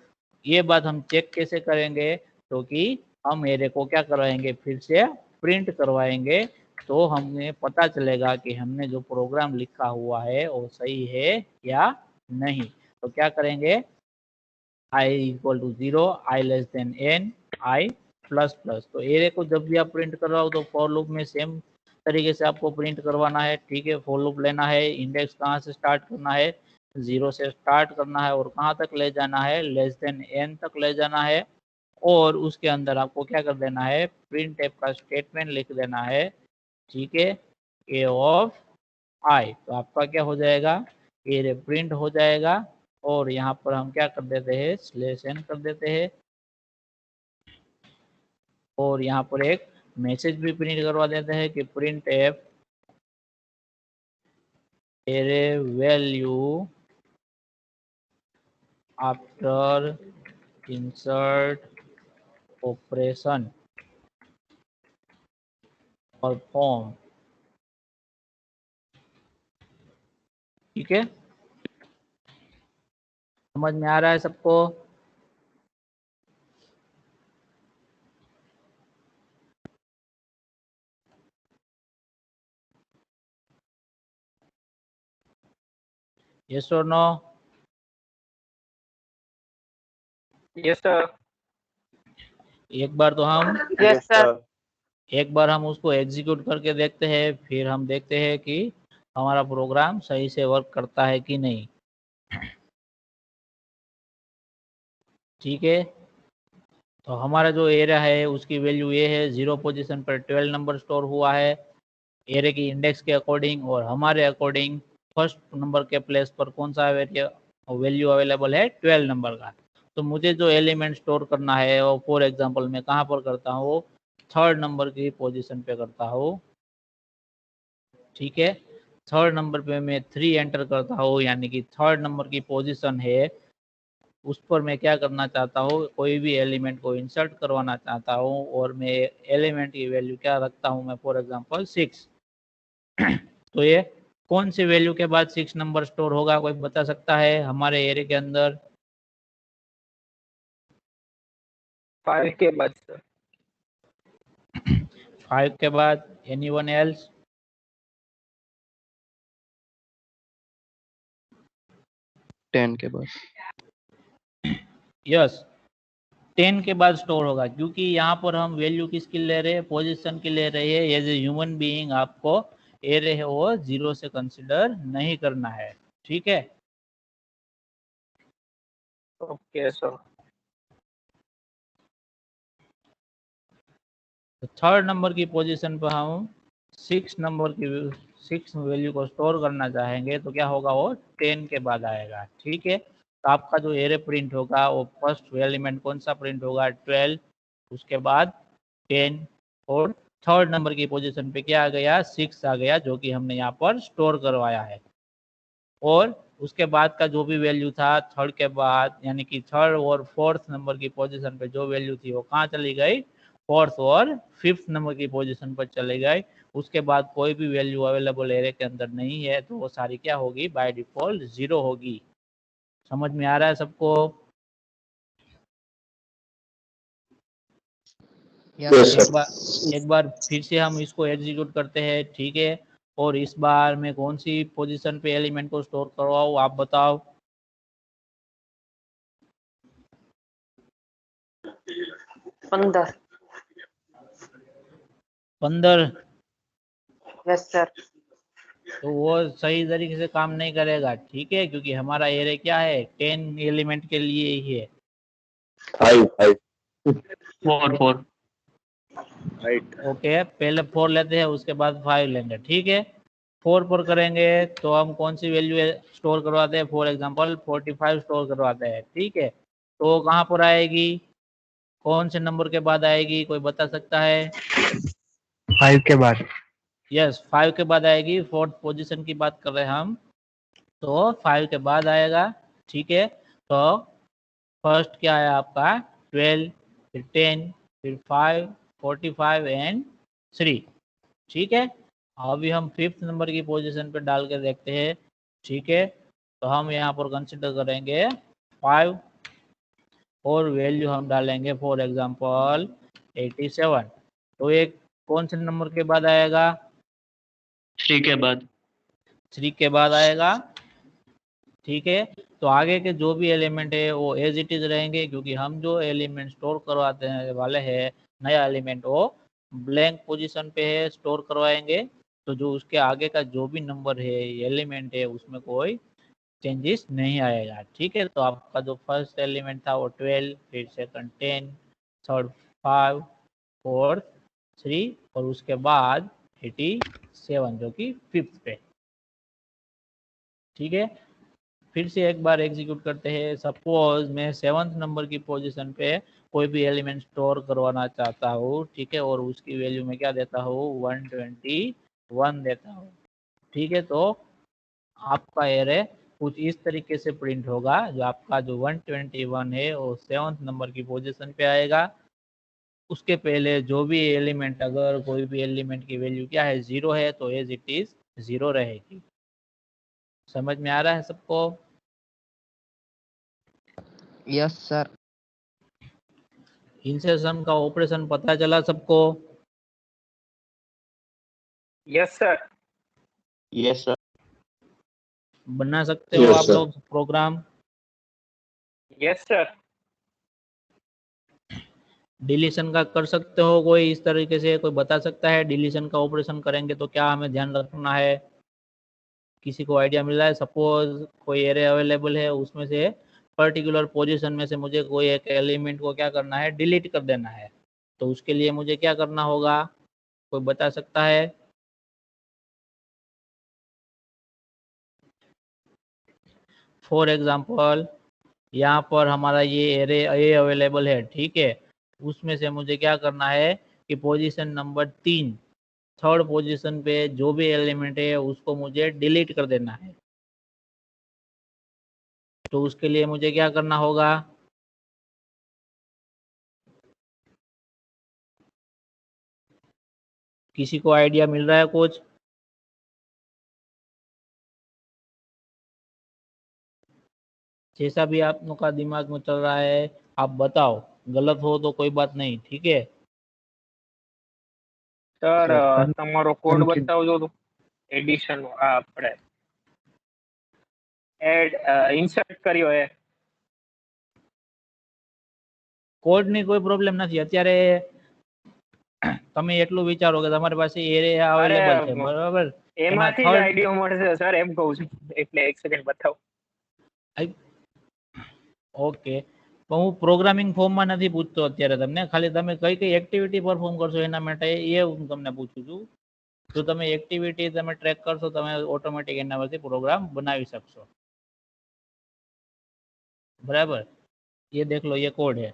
ये बात हम चेक कैसे करेंगे, तो कि हम एरे को क्या करवाएंगे, फिर से प्रिंट करवाएंगे। तो हमें पता चलेगा कि हमने जो प्रोग्राम लिखा हुआ है वो सही है या नहीं। तो क्या करेंगे, i equal to 0, i less than n, i plus plus. तो एरे को जब भी आप प्रिंट करवाओ तो फॉर लूप में सेम तरीके से आपको प्रिंट करवाना है। ठीक है, फॉर लूप लेना है, इंडेक्स कहाँ से स्टार्ट करना है, 0 से स्टार्ट करना है और कहाँ तक ले जाना है, लेस देन n तक ले जाना है। और उसके अंदर आपको क्या कर देना है, प्रिंट टाइप का स्टेटमेंट लिख देना है। ठीक है, a ऑफ i, तो आपका क्या हो जाएगा, एरे प्रिंट हो जाएगा। और यहाँ पर हम क्या कर देते हैं, /n कर देते हैं। और यहाँ पर एक मैसेज भी प्रिंट करवा देते हैं कि print F array value after insert operation perform. ठीक है, समझ में आ रहा है सबको? यस और नो? Yes sir. एक बार तो हम Yes, sir. एक बार हम उसको एग्जीक्यूट करके देखते हैं, फिर हम देखते हैं कि हमारा प्रोग्राम सही से वर्क करता है कि नहीं। ठीक है, तो हमारा जो एरिया है उसकी वैल्यू ये है, 0 पोजीशन पर 12 नंबर स्टोर हुआ है एरे की इंडेक्स के अकॉर्डिंग, और हमारे अकॉर्डिंग फर्स्ट नंबर के प्लेस पर कौन सा वैल्यू अवेलेबल है, 12 नंबर का। तो मुझे जो एलिमेंट स्टोर करना है वो फॉर एग्जांपल मैं कहाँ पर करता हूँ, थर्ड नंबर की पोजीशन पे करता हूँ। ठीक है, थर्ड नंबर पे मैं 3 एंटर करता हूँ, यानी कि थर्ड नंबर की पोजीशन है उस पर मैं क्या करना चाहता हूँ, कोई भी एलिमेंट को इंसर्ट करवाना चाहता हूँ, और मैं एलिमेंट की वैल्यू क्या रखता हूँ, मैं फॉर एग्जांपल 6। तो ये कौन सी वैल्यू के बाद 6 नंबर स्टोर होगा, कोई बता सकता है हमारे एरिया के अंदर? 5 के बाद सर। 5 के बाद, एनीवन एल्स? टेन के बाद। यस, 10 के बाद स्टोर होगा, क्योंकि यहाँ पर हम वैल्यू किसकी ले रहे हैं, पोजीशन की ले रहे हैं। एज ए ह्यूमन बीइंग आपको एरे है वो 0 से कंसिडर नहीं करना है। ठीक है, ओके सर। तो थर्ड नंबर की पोजीशन पर हम 6 वैल्यू को स्टोर करना चाहेंगे, तो क्या होगा, वो 10 के बाद आएगा। ठीक है, तो आपका जो एरे प्रिंट होगा वो फर्स्ट एलिमेंट कौन सा प्रिंट होगा, 12, उसके बाद 10, और थर्ड नंबर की पोजीशन पे क्या आ गया, 6 आ गया, जो कि हमने यहाँ पर स्टोर करवाया है। और उसके बाद का जो भी वैल्यू था थर्ड के बाद, यानी कि थर्ड और फोर्थ नंबर की पोजीशन पे जो वैल्यू थी वो कहाँ चली गई, फोर्थ और फिफ्थ नंबर की पोजीशन पर चले गए। उसके बाद कोई भी वैल्यू अवेलेबल एरे के अंदर नहीं है, तो वो सारी क्या होगी, बाय डिफॉल्ट 0 होगी। समझ में आ रहा है सबको? Yes, एक बार फिर से हम इसको एग्जीक्यूट करते हैं। ठीक है, और इस बार मैं कौन सी पोजीशन पे एलिमेंट को स्टोर करवाऊँ, आप बताओ। 15। 15? Yes sir. तो वो सही तरीके से काम नहीं करेगा। ठीक है, क्योंकि हमारा एरे क्या है, 10 एलिमेंट के लिए ही है। 5 4 ओके, पहले 4 लेते हैं, उसके बाद 5 लेंगे। ठीक है, 4 पर करेंगे तो हम कौन सी वैल्यू स्टोर करवाते हैं, फॉर एग्जांपल 45 स्टोर करवाते हैं। ठीक है, तो कहाँ पर आएगी, कौन से नंबर के बाद आएगी, कोई बता सकता है? 5 के बाद। यस, 5 के बाद आएगी, फोर्थ पोजीशन की बात कर रहे हैं हम, तो 5 के बाद आएगा। ठीक है, तो फर्स्ट क्या है आपका, 12, फिर 10, फिर 5, 45 एंड 3। ठीक है, अभी हम फिफ्थ नंबर की पोजीशन पे डाल के देखते हैं। ठीक है, तो हम यहाँ पर कंसिडर करेंगे 5, और वैल्यू हम डालेंगे फॉर एग्जांपल 87। तो एक कौन से नंबर के बाद आएगा, 3 के बाद। 3 के बाद आएगा। ठीक है, तो आगे के जो भी एलिमेंट है वो एज इट इज रहेंगे, क्योंकि हम जो एलिमेंट स्टोर करवाते हैं वाले हैं, नया एलिमेंट वो ब्लैंक पोजीशन पे है, स्टोर करवाएंगे। तो जो उसके आगे का जो भी नंबर है, एलिमेंट है, उसमें कोई चेंजेस नहीं आएगा। ठीक है, तो आपका जो फर्स्ट एलिमेंट था वो 12, फिर सेकंड 10, थर्ड 5, फोर्थ 3, और उसके बाद 87 जो कि फिफ्थ पे। ठीक है, फिर से एक बार एग्जीक्यूट करते हैं। सपोज मैं 7th नंबर की पोजीशन पे कोई भी एलिमेंट स्टोर करवाना चाहता हूँ। ठीक है, और उसकी वैल्यू में क्या देता हूँ, 121 देता हूँ। ठीक है, तो आपका एरे कुछ इस तरीके से प्रिंट होगा, जो आपका जो 121 है वो 7th नंबर की पोजीशन पे आएगा। उसके पहले जो भी एलिमेंट, अगर कोई भी एलिमेंट की वैल्यू क्या है, 0 है, तो एज इट इज 0 रहेगी। समझ में आ रहा है सबको? Yes sir. इंसर्शन का ऑपरेशन पता चला सबको? Yes sir. Yes sir. बना सकते हो आप लोग प्रोग्राम? Yes sir. डिलीशन का कर सकते हो कोई इस तरीके से, कोई बता सकता है डिलीशन का ऑपरेशन करेंगे तो क्या हमें ध्यान रखना है? किसी को आइडिया मिल रहा है? सपोज कोई एरे अवेलेबल है, उसमें से पर्टिकुलर पोजीशन में से मुझे कोई एक एलिमेंट को क्या करना है, डिलीट कर देना है, तो उसके लिए मुझे क्या करना होगा? कोई बता सकता है? फॉर एग्जाम्पल यहाँ पर हमारा ये एरे ए अवेलेबल है, ठीक है, उसमें से मुझे क्या करना है कि पोजीशन नंबर 3, थर्ड पोजीशन पे जो भी एलिमेंट है उसको मुझे डिलीट कर देना है। तो उसके लिए मुझे क्या करना होगा? किसी को आइडिया मिल रहा है कुछ? जैसा भी आप लोग का दिमाग में चल रहा है आप बताओ, गलत हो तो कोई बात नहीं, ठीक है। સર Sir, તમારો કોડ બતાવજો તો એડિશન આપણે એડ ઇન્સર્ટ કર્યો હે કોડની કોઈ પ્રોબ્લેમ નથી અત્યારે, તમે એટલું વિચારો કે તમારી પાસે એરે અરે અવેલેબલ છે, બરાબર? એમાં એમાંથી જ થર્ડ આઈડિયો મળશે સર, એમ કહું છું. એટલે એક સેકન્ડ બતાવો. ઓકે, પણ હું પ્રોગ્રામિંગ ફોર્મમાં નથી પૂછતો અત્યારે તમને, ખાલી તમે કઈ કઈ એક્ટિવિટી પરફોર્મ કરશો એના માટે એ હું તમને પૂછું છું. જો તમે એક્ટિવિટી તમે ટ્રેક કરશો તમે ઓટોમેટિક એના પરથી પ્રોગ્રામ બનાવી શકશો, बराबर? ये देख लो, ये कोड है।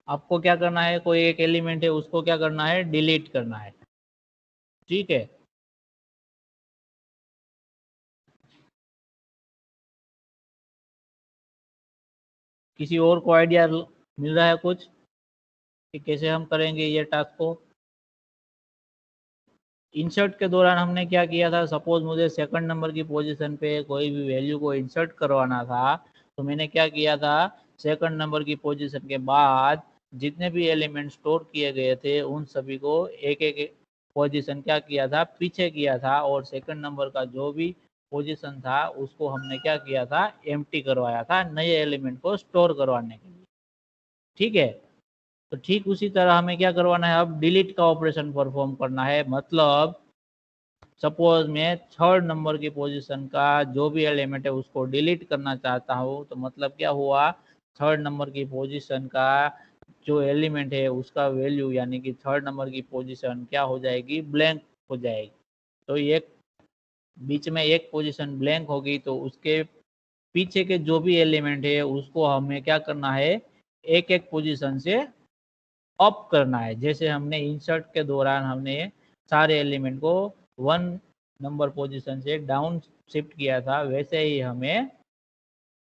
आपको क्या करना है, कोई एक एलिमेंट है उसको क्या करना है, डिलीट करना है, ठीक है। किसी और को आइडिया मिल रहा है कुछ कि कैसे हम करेंगे ये टास्क को? इंसर्ट के दौरान हमने क्या किया था, सपोज मुझे सेकंड नंबर की पोजीशन पे कोई भी वैल्यू को इंसर्ट करवाना था, तो मैंने क्या किया था, सेकंड नंबर की पोजीशन के बाद जितने भी एलिमेंट स्टोर किए गए थे उन सभी को एक एक पोजीशन क्या किया था, पीछे किया था, और सेकंड नंबर का जो भी पोजीशन था उसको हमने क्या किया था, एम्प्टी करवाया था नए एलिमेंट को स्टोर करवाने के लिए, ठीक है। तो ठीक उसी तरह हमें क्या करवाना है, अब डिलीट का ऑपरेशन परफॉर्म करना है। मतलब सपोज मैं थर्ड नंबर की पोजीशन का जो भी एलिमेंट है उसको डिलीट करना चाहता हूँ, तो मतलब क्या हुआ, थर्ड नंबर की पोजीशन का जो एलिमेंट है उसका वैल्यू यानी कि थर्ड नंबर की पोजीशन क्या हो जाएगी, ब्लैंक हो जाएगी। तो एक बीच में एक पोजीशन ब्लैंक होगी तो उसके पीछे के जो भी एलिमेंट है उसको हमें क्या करना है, एक एक पोजीशन से अप करना है। जैसे हमने इंसर्ट के दौरान हमने सारे एलिमेंट को 1 नंबर पोजीशन से डाउन शिफ्ट किया था, वैसे ही हमें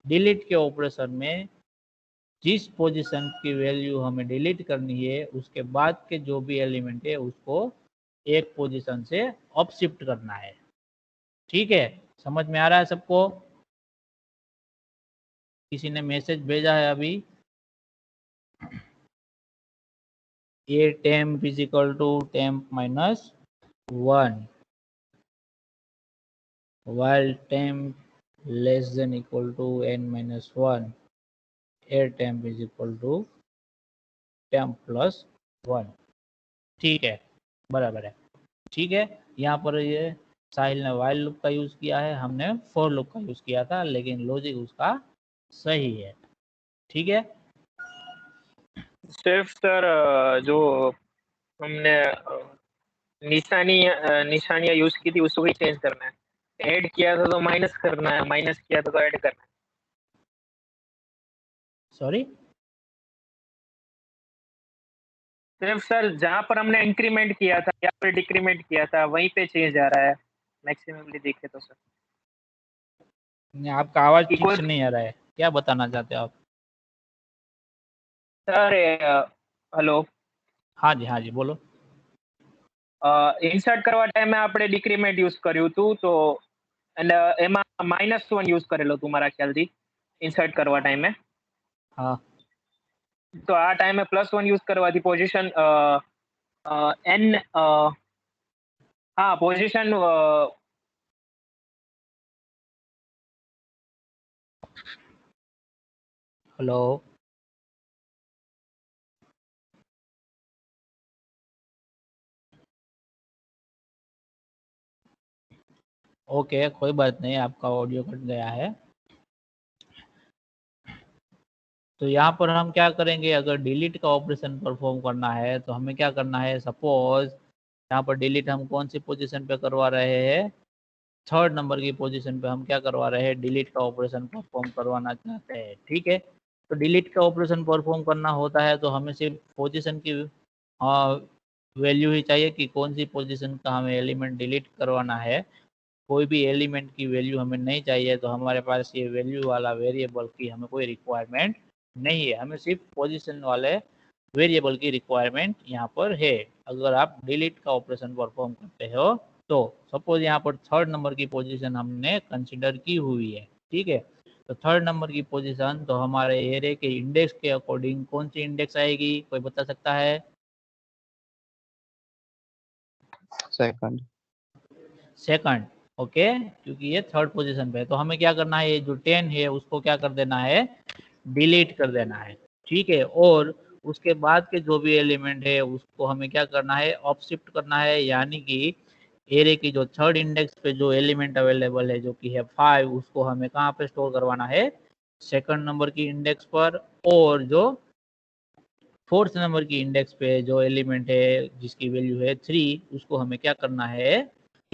डिलीट के ऑपरेशन में जिस पोजीशन की वैल्यू हमें डिलीट करनी है उसके बाद के जो भी एलिमेंट है उसको एक पोजीशन से अप शिफ्ट करना है, ठीक है। समझ में आ रहा है सबको? किसी ने मैसेज भेजा है अभी, ये temp is equal to temp minus 1 while temp less than equal to n minus 1, air temp is equal to temp plus 1, ठीक है, बराबर है, ठीक है। यहाँ पर ये साहिल ने वाइल लूप का यूज किया है, हमने फॉर लूप का यूज किया था, लेकिन लॉजिक उसका सही है, ठीक है। सिर्फ सर जो हमने निशानियां यूज की थी उसको ही चेंज करना है. ऐड किया था तो माइनस करना है, माइनस किया था तो ऐड करना है. सॉरी, सिर्फ सर जहां पर हमने इंक्रीमेंट किया था या फिर डिक्रीमेंट किया था वहीं पे चेंज आ रहा है मैक्सिममली देखे तो सर. आपका आवाज कि ठीक कोई से नहीं आ रहा है, क्या बताना चाहते हो आप? સર હેલો, हाँ जी बोलो। ઇન્સર્ટ કરવા ટાઈમે આપણે ડિક્રીમેન્ટ યુઝ કર્યું હતું તો અને એમાં -1 યુઝ કરેલો હતું મારા ખ્યાલથી ઇન્સર્ટ કરવા ટાઈમે. हाँ, તો આ ટાઈમે +1 યુઝ કરવાથી પોઝિશન n હા પોઝિશન हेलो, ओके, कोई बात नहीं, आपका ऑडियो कट गया है। तो यहाँ पर हम क्या करेंगे, अगर डिलीट का ऑपरेशन परफॉर्म करना है तो हमें क्या करना है, सपोज यहाँ पर डिलीट हम कौन सी पोजीशन पे करवा रहे हैं, थर्ड नंबर की पोजीशन पे हम क्या करवा रहे हैं, डिलीट का ऑपरेशन परफॉर्म करवाना चाहते हैं। ठीक है, तो डिलीट का ऑपरेशन परफॉर्म करना होता है तो हमें सिर्फ पोजीशन की वैल्यू ही चाहिए कि कौन सी पोजीशन का हमें एलिमेंट डिलीट करवाना है। कोई भी एलिमेंट की वैल्यू हमें नहीं चाहिए, तो हमारे पास ये वैल्यू वाला वेरिएबल की हमें कोई रिक्वायरमेंट नहीं है, हमें सिर्फ पोजीशन वाले वेरिएबल की रिक्वायरमेंट यहाँ पर है। अगर आप डिलीट का ऑपरेशन परफॉर्म करते हो तो सपोज यहाँ पर थर्ड नंबर की पोजीशन हमने कंसिडर की हुई है। ठीक है, तो थर्ड नंबर की पोजीशन तो हमारे एरे के इंडेक्स के अकॉर्डिंग कौन सी इंडेक्स आएगी, कोई बता सकता है? सेकंड। सेकंड, ओके, क्योंकि ये थर्ड पोजीशन पे है। तो हमें क्या करना है, ये जो 10 है उसको क्या कर देना है, डिलीट कर देना है। ठीक है, और उसके बाद के जो भी एलिमेंट है उसको हमें क्या करना है, अप शिफ्ट करना है, यानी कि एरे की जो थर्ड इंडेक्स पे जो एलिमेंट अवेलेबल है जो कि है 5, उसको हमें कहाँ पे स्टोर करवाना है, सेकंड नंबर की इंडेक्स पर। और जो फोर्थ नंबर की इंडेक्स पे जो एलिमेंट है जिसकी वैल्यू है 3, उसको हमें क्या करना है,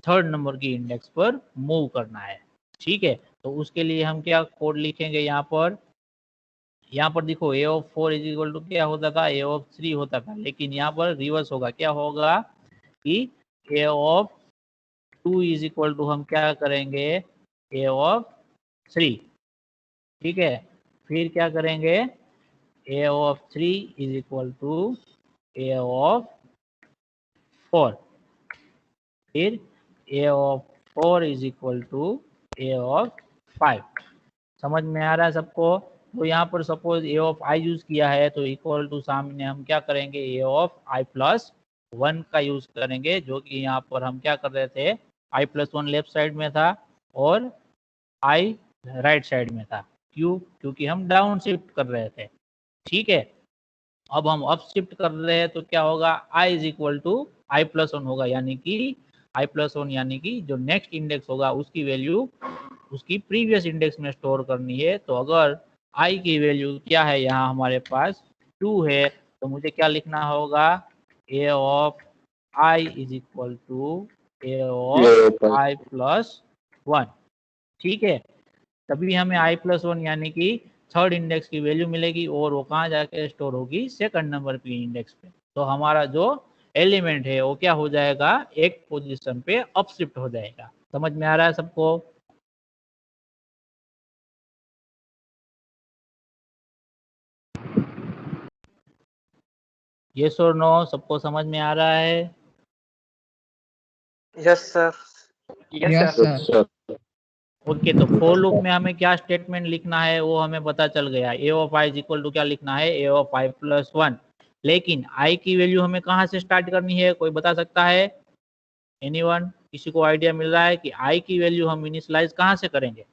थर्ड नंबर की इंडेक्स पर मूव करना है। ठीक है, तो उसके लिए हम क्या कोड लिखेंगे, यहाँ पर देखो ए ऑफ 4 इज इक्वल टू क्या होता था, ए ऑफ 3 होता था, लेकिन यहाँ पर रिवर्स होगा, क्या होगा कि A of 2 is equal to हम क्या करेंगे, ए ऑफ 3। ठीक है, फिर क्या करेंगे, A of 3 is equal to A of 4, फिर A of 4 is equal to A of 5। समझ में आ रहा है सबको? तो यहाँ पर suppose A of I use किया है तो इक्वल टू सामने हम क्या करेंगे, ए ऑफ आई प्लस 1 का यूज करेंगे, जो कि यहाँ पर हम क्या कर रहे थे, आई प्लस 1 लेफ्ट साइड में था और आई राइट साइड में था। क्यों? क्योंकि हम डाउन शिफ्ट कर रहे थे। ठीक है, अब हम अप शिफ्ट कर रहे हैं तो क्या होगा, I is equal to I plus 1 होगा, यानी कि आई प्लस 1 यानी कि जो नेक्स्ट इंडेक्स होगा उसकी वैल्यू उसकी प्रीवियस इंडेक्स में स्टोर करनी है। तो अगर आई की वैल्यू क्या है, यहाँ हमारे पास 2 है, तो मुझे क्या लिखना होगा, A of I is equal to A of I plus 1। ठीक है, तभी हमें आई प्लस 1 यानी कि थर्ड इंडेक्स की वैल्यू मिलेगी और वो कहाँ जाके स्टोर होगी, सेकंड नंबर की इंडेक्स पे। तो हमारा जो एलिमेंट है वो क्या हो जाएगा, एक पोजीशन पे अप शिफ्ट हो जाएगा। समझ में आ रहा है सबको? यस और नो, सबको समझ में आ रहा है? Yes sir. Yes sir. Okay, तो फॉर लूप में हमें क्या स्टेटमेंट लिखना है वो हमें पता चल गया, A of I is equal to क्या लिखना है, ए ऑफ आई प्लस 1। लेकिन आई की वैल्यू हमें कहाँ से स्टार्ट करनी है, कोई बता सकता है? एनीवन, किसी को आइडिया मिल रहा है कि आई की वैल्यू हम इनिशियलाइज कहाँ से करेंगे?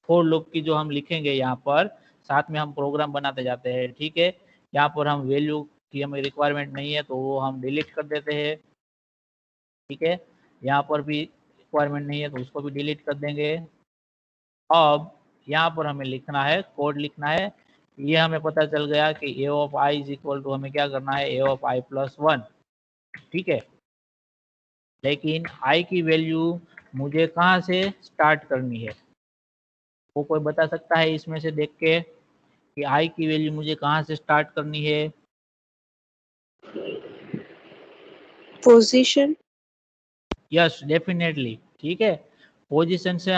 फॉर लूप की जो हम लिखेंगे यहाँ पर, साथ में हम प्रोग्राम बनाते जाते हैं। ठीक है, यहाँ पर हम वैल्यू की हमें रिक्वायरमेंट नहीं है तो वो हम डिलीट कर देते हैं। ठीक है, यहाँ पर भी रिक्वायरमेंट नहीं है तो उसको भी डिलीट कर देंगे। अब यहाँ पर हमें लिखना है, कोड लिखना है। ये हमें पता चल गया कि A of I is equal to हमें क्या करना है, ए ऑफ आई प्लस 1। ठीक है, लेकिन आई की वैल्यू मुझे कहाँ से स्टार्ट करनी है, वो कोई बता सकता है इसमें से देख के कि आई की वैल्यू मुझे कहाँ से स्टार्ट करनी है? पोजीशन। Yes, definitely. ठीक है, पोजीशन से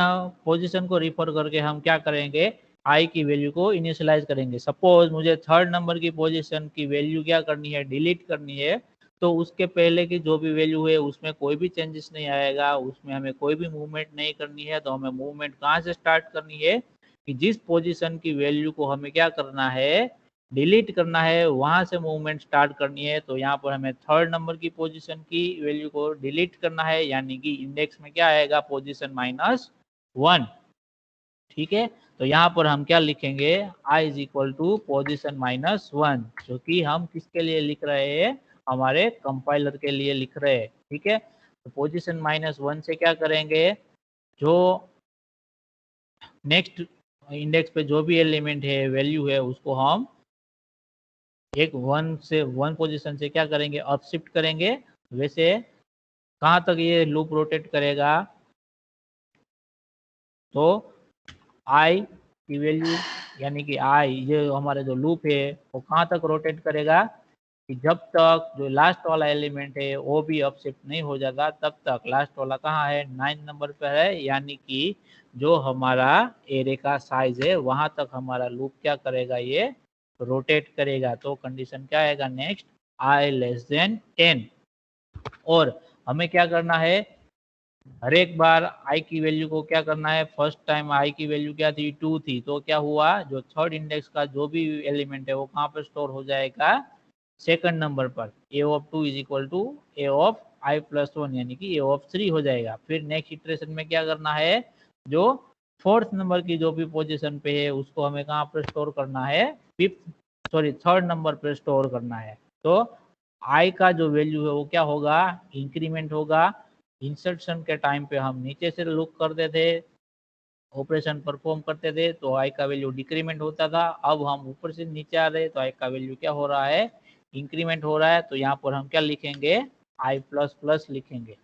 पोजीशन को रिफर करके हम क्या करेंगे, आई की वैल्यू को इनिशियलाइज करेंगे। सपोज मुझे थर्ड नंबर की पोजीशन की वैल्यू क्या करनी है, डिलीट करनी है, तो उसके पहले की जो भी वैल्यू है उसमें कोई भी चेंजेस नहीं आएगा, उसमें हमें कोई भी मूवमेंट नहीं करनी है। तो हमें मूवमेंट कहाँ से स्टार्ट करनी है कि जिस पोजीशन की वैल्यू को हमें क्या करना है, डिलीट करना है, वहां से मूवमेंट स्टार्ट करनी है। तो यहाँ पर हमें थर्ड नंबर की पोजीशन की वैल्यू को डिलीट करना है, यानी कि इंडेक्स में क्या आएगा, पोजीशन -1। ठीक है, तो यहाँ पर हम क्या लिखेंगे, i is equal to position -1, जो कि हम किसके लिए लिख रहे हैं, हमारे कंपाइलर के लिए लिख रहे हैं। ठीक है, तो पोजिशन -1 से क्या करेंगे, जो नेक्स्ट इंडेक्स पे जो भी एलिमेंट है, वैल्यू है, उसको हम एक 1 पोजीशन से क्या करेंगे, अप शिफ्ट करेंगे। वैसे कहाँ तक ये लूप रोटेट करेगा, तो i की वैल्यू यानी कि i, ये हमारे जो लूप है वो कहाँ तक रोटेट करेगा, कि जब तक जो लास्ट वाला एलिमेंट है वो भी अप शिफ्ट नहीं हो जाता, तब तक। लास्ट वाला कहाँ है, 9 नंबर पर है, यानी कि जो हमारा एरे का साइज है वहां तक हमारा लूप क्या करेगा, ये रोटेट करेगा। तो कंडीशन क्या आएगा नेक्स्ट, i लेस देन 10। और हमें क्या करना है, हर एक बार i की वैल्यू को क्या करना है, फर्स्ट टाइम i की वैल्यू क्या थी, 2 थी, तो क्या हुआ, जो थर्ड इंडेक्स का जो भी एलिमेंट है वो कहाँ पर स्टोर हो जाएगा, सेकंड नंबर पर। a of 2 is equal to a of i plus 1, यानी कि a ऑफ 3 हो जाएगा। फिर नेक्स्ट इटरेशन में क्या करना है, जो फोर्थ नंबर की जो भी पोजीशन पे है उसको हमें कहाँ पर स्टोर करना है, थर्ड नंबर पर स्टोर करना है। तो i का जो वैल्यू है वो क्या होगा, इंक्रीमेंट होगा। इंसर्शन के टाइम पे हम नीचे से लुक करते थे, ऑपरेशन परफॉर्म करते थे, तो i का वैल्यू डिक्रीमेंट होता था। अब हम ऊपर से नीचे आ रहे हैं, तो i का वैल्यू क्या हो रहा है, इंक्रीमेंट हो रहा है। तो यहाँ पर हम क्या लिखेंगे, i प्लस प्लस लिखेंगे।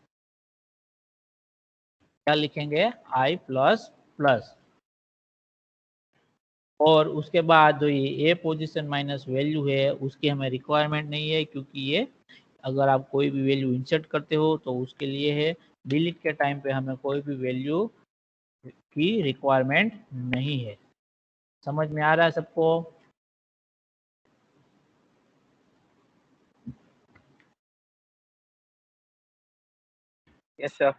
क्या लिखेंगे, i प्लस प्लस। और उसके बाद जो ये a पोजीशन माइनस वैल्यू है उसकी हमें रिक्वायरमेंट नहीं है, क्योंकि ये अगर आप कोई भी वैल्यू इंसर्ट करते हो तो उसके लिए है। डिलीट के टाइम पे हमें कोई भी वैल्यू की रिक्वायरमेंट नहीं है। समझ में आ रहा है सबको? Yes sir.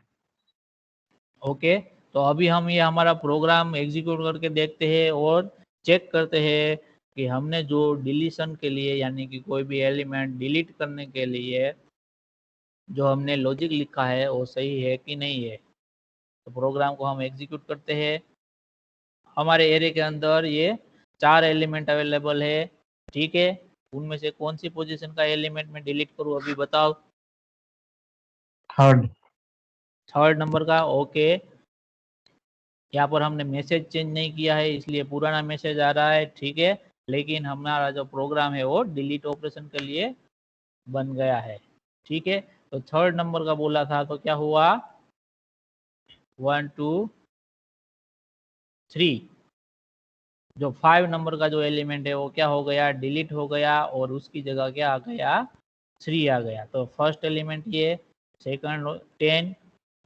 ओके, तो अभी हम ये हमारा प्रोग्राम एग्जीक्यूट करके देखते हैं और चेक करते हैं कि हमने जो डिलीशन के लिए, यानी कि कोई भी एलिमेंट डिलीट करने के लिए जो हमने लॉजिक लिखा है वो सही है कि नहीं है। तो प्रोग्राम को हम एग्जीक्यूट करते हैं। हमारे एरे के अंदर ये 4 एलिमेंट अवेलेबल है, ठीक है। उनमें से कौन सी पोजीशन का एलिमेंट मैं डिलीट करूँ, अभी बताओ। थर्ड नंबर का, ओके। यहाँ पर हमने मैसेज चेंज नहीं किया है, इसलिए पुराना मैसेज आ रहा है, ठीक है। लेकिन हमारा जो प्रोग्राम है वो डिलीट ऑपरेशन के लिए बन गया है, ठीक है। तो थर्ड नंबर का बोला था, तो क्या हुआ, 1 2 3। जो 5 नंबर का जो एलिमेंट है वो क्या हो गया, डिलीट हो गया, और उसकी जगह क्या आ गया, 3 आ गया। तो फर्स्ट एलिमेंट ये, सेकंड 10,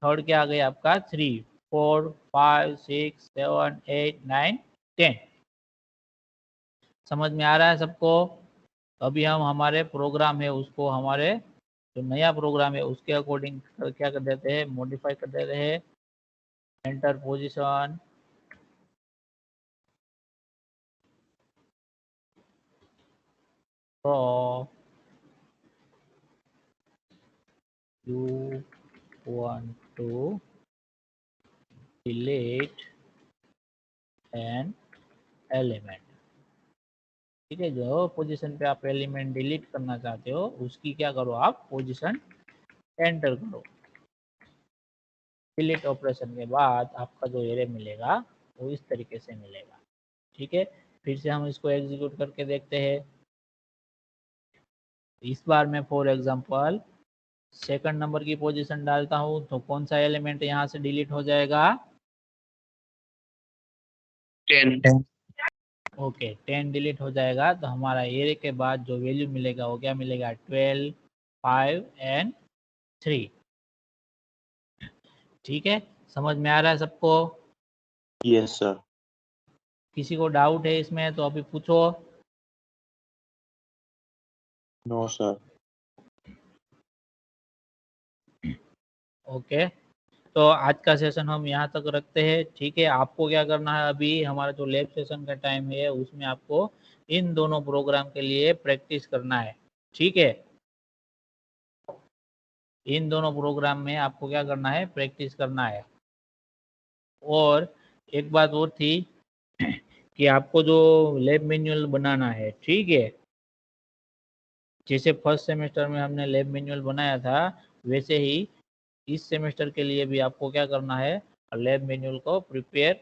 थर्ड क्या आ गया आपका 3, 4 5 6 7 8 9 10। समझ में आ रहा है सबको? अभी हम हमारे प्रोग्राम है उसको, हमारे जो नया प्रोग्राम है उसके अकॉर्डिंग क्या कर देते हैं, मॉडिफाई कर देते हैं। एंटर पोजीशन, तो you want to delete an element, ठीक है। जो पोजीशन पे आप एलिमेंट डिलीट करना चाहते हो उसकी क्या करो, आप पोजीशन एंटर करो। डिलीट ऑपरेशन के बाद आपका जो एरे मिलेगा वो इस तरीके से मिलेगा, ठीक है। फिर से हम इसको एग्जीक्यूट करके देखते हैं। इस बार मैं फॉर एग्जांपल सेकंड नंबर की पोजीशन डालता हूँ, तो कौन सा एलिमेंट यहाँ से डिलीट हो जाएगा, 10। ओके 10 डिलीट हो जाएगा। तो हमारा एरे के बाद जो वैल्यू मिलेगा वो क्या मिलेगा, 12 5 एंड 3, ठीक है। समझ में आ रहा है सबको? Yes sir. किसी को डाउट है इसमें तो अभी पूछो। No sir. ओके, तो आज का सेशन हम यहाँ तक रखते हैं, ठीक है। आपको क्या करना है, अभी हमारा जो लैब सेशन का टाइम है उसमें आपको इन दोनों प्रोग्राम के लिए प्रैक्टिस करना है, ठीक है। इन दोनों प्रोग्राम में आपको क्या करना है, प्रैक्टिस करना है। और एक बात और थी कि आपको जो लैब मैनुअल बनाना है, ठीक है, जैसे फर्स्ट सेमेस्टर में हमने लैब मैनुअल बनाया था वैसे ही इस सेमेस्टर के लिए भी आपको क्या करना है, लैब मैनुअल को प्रिपेयर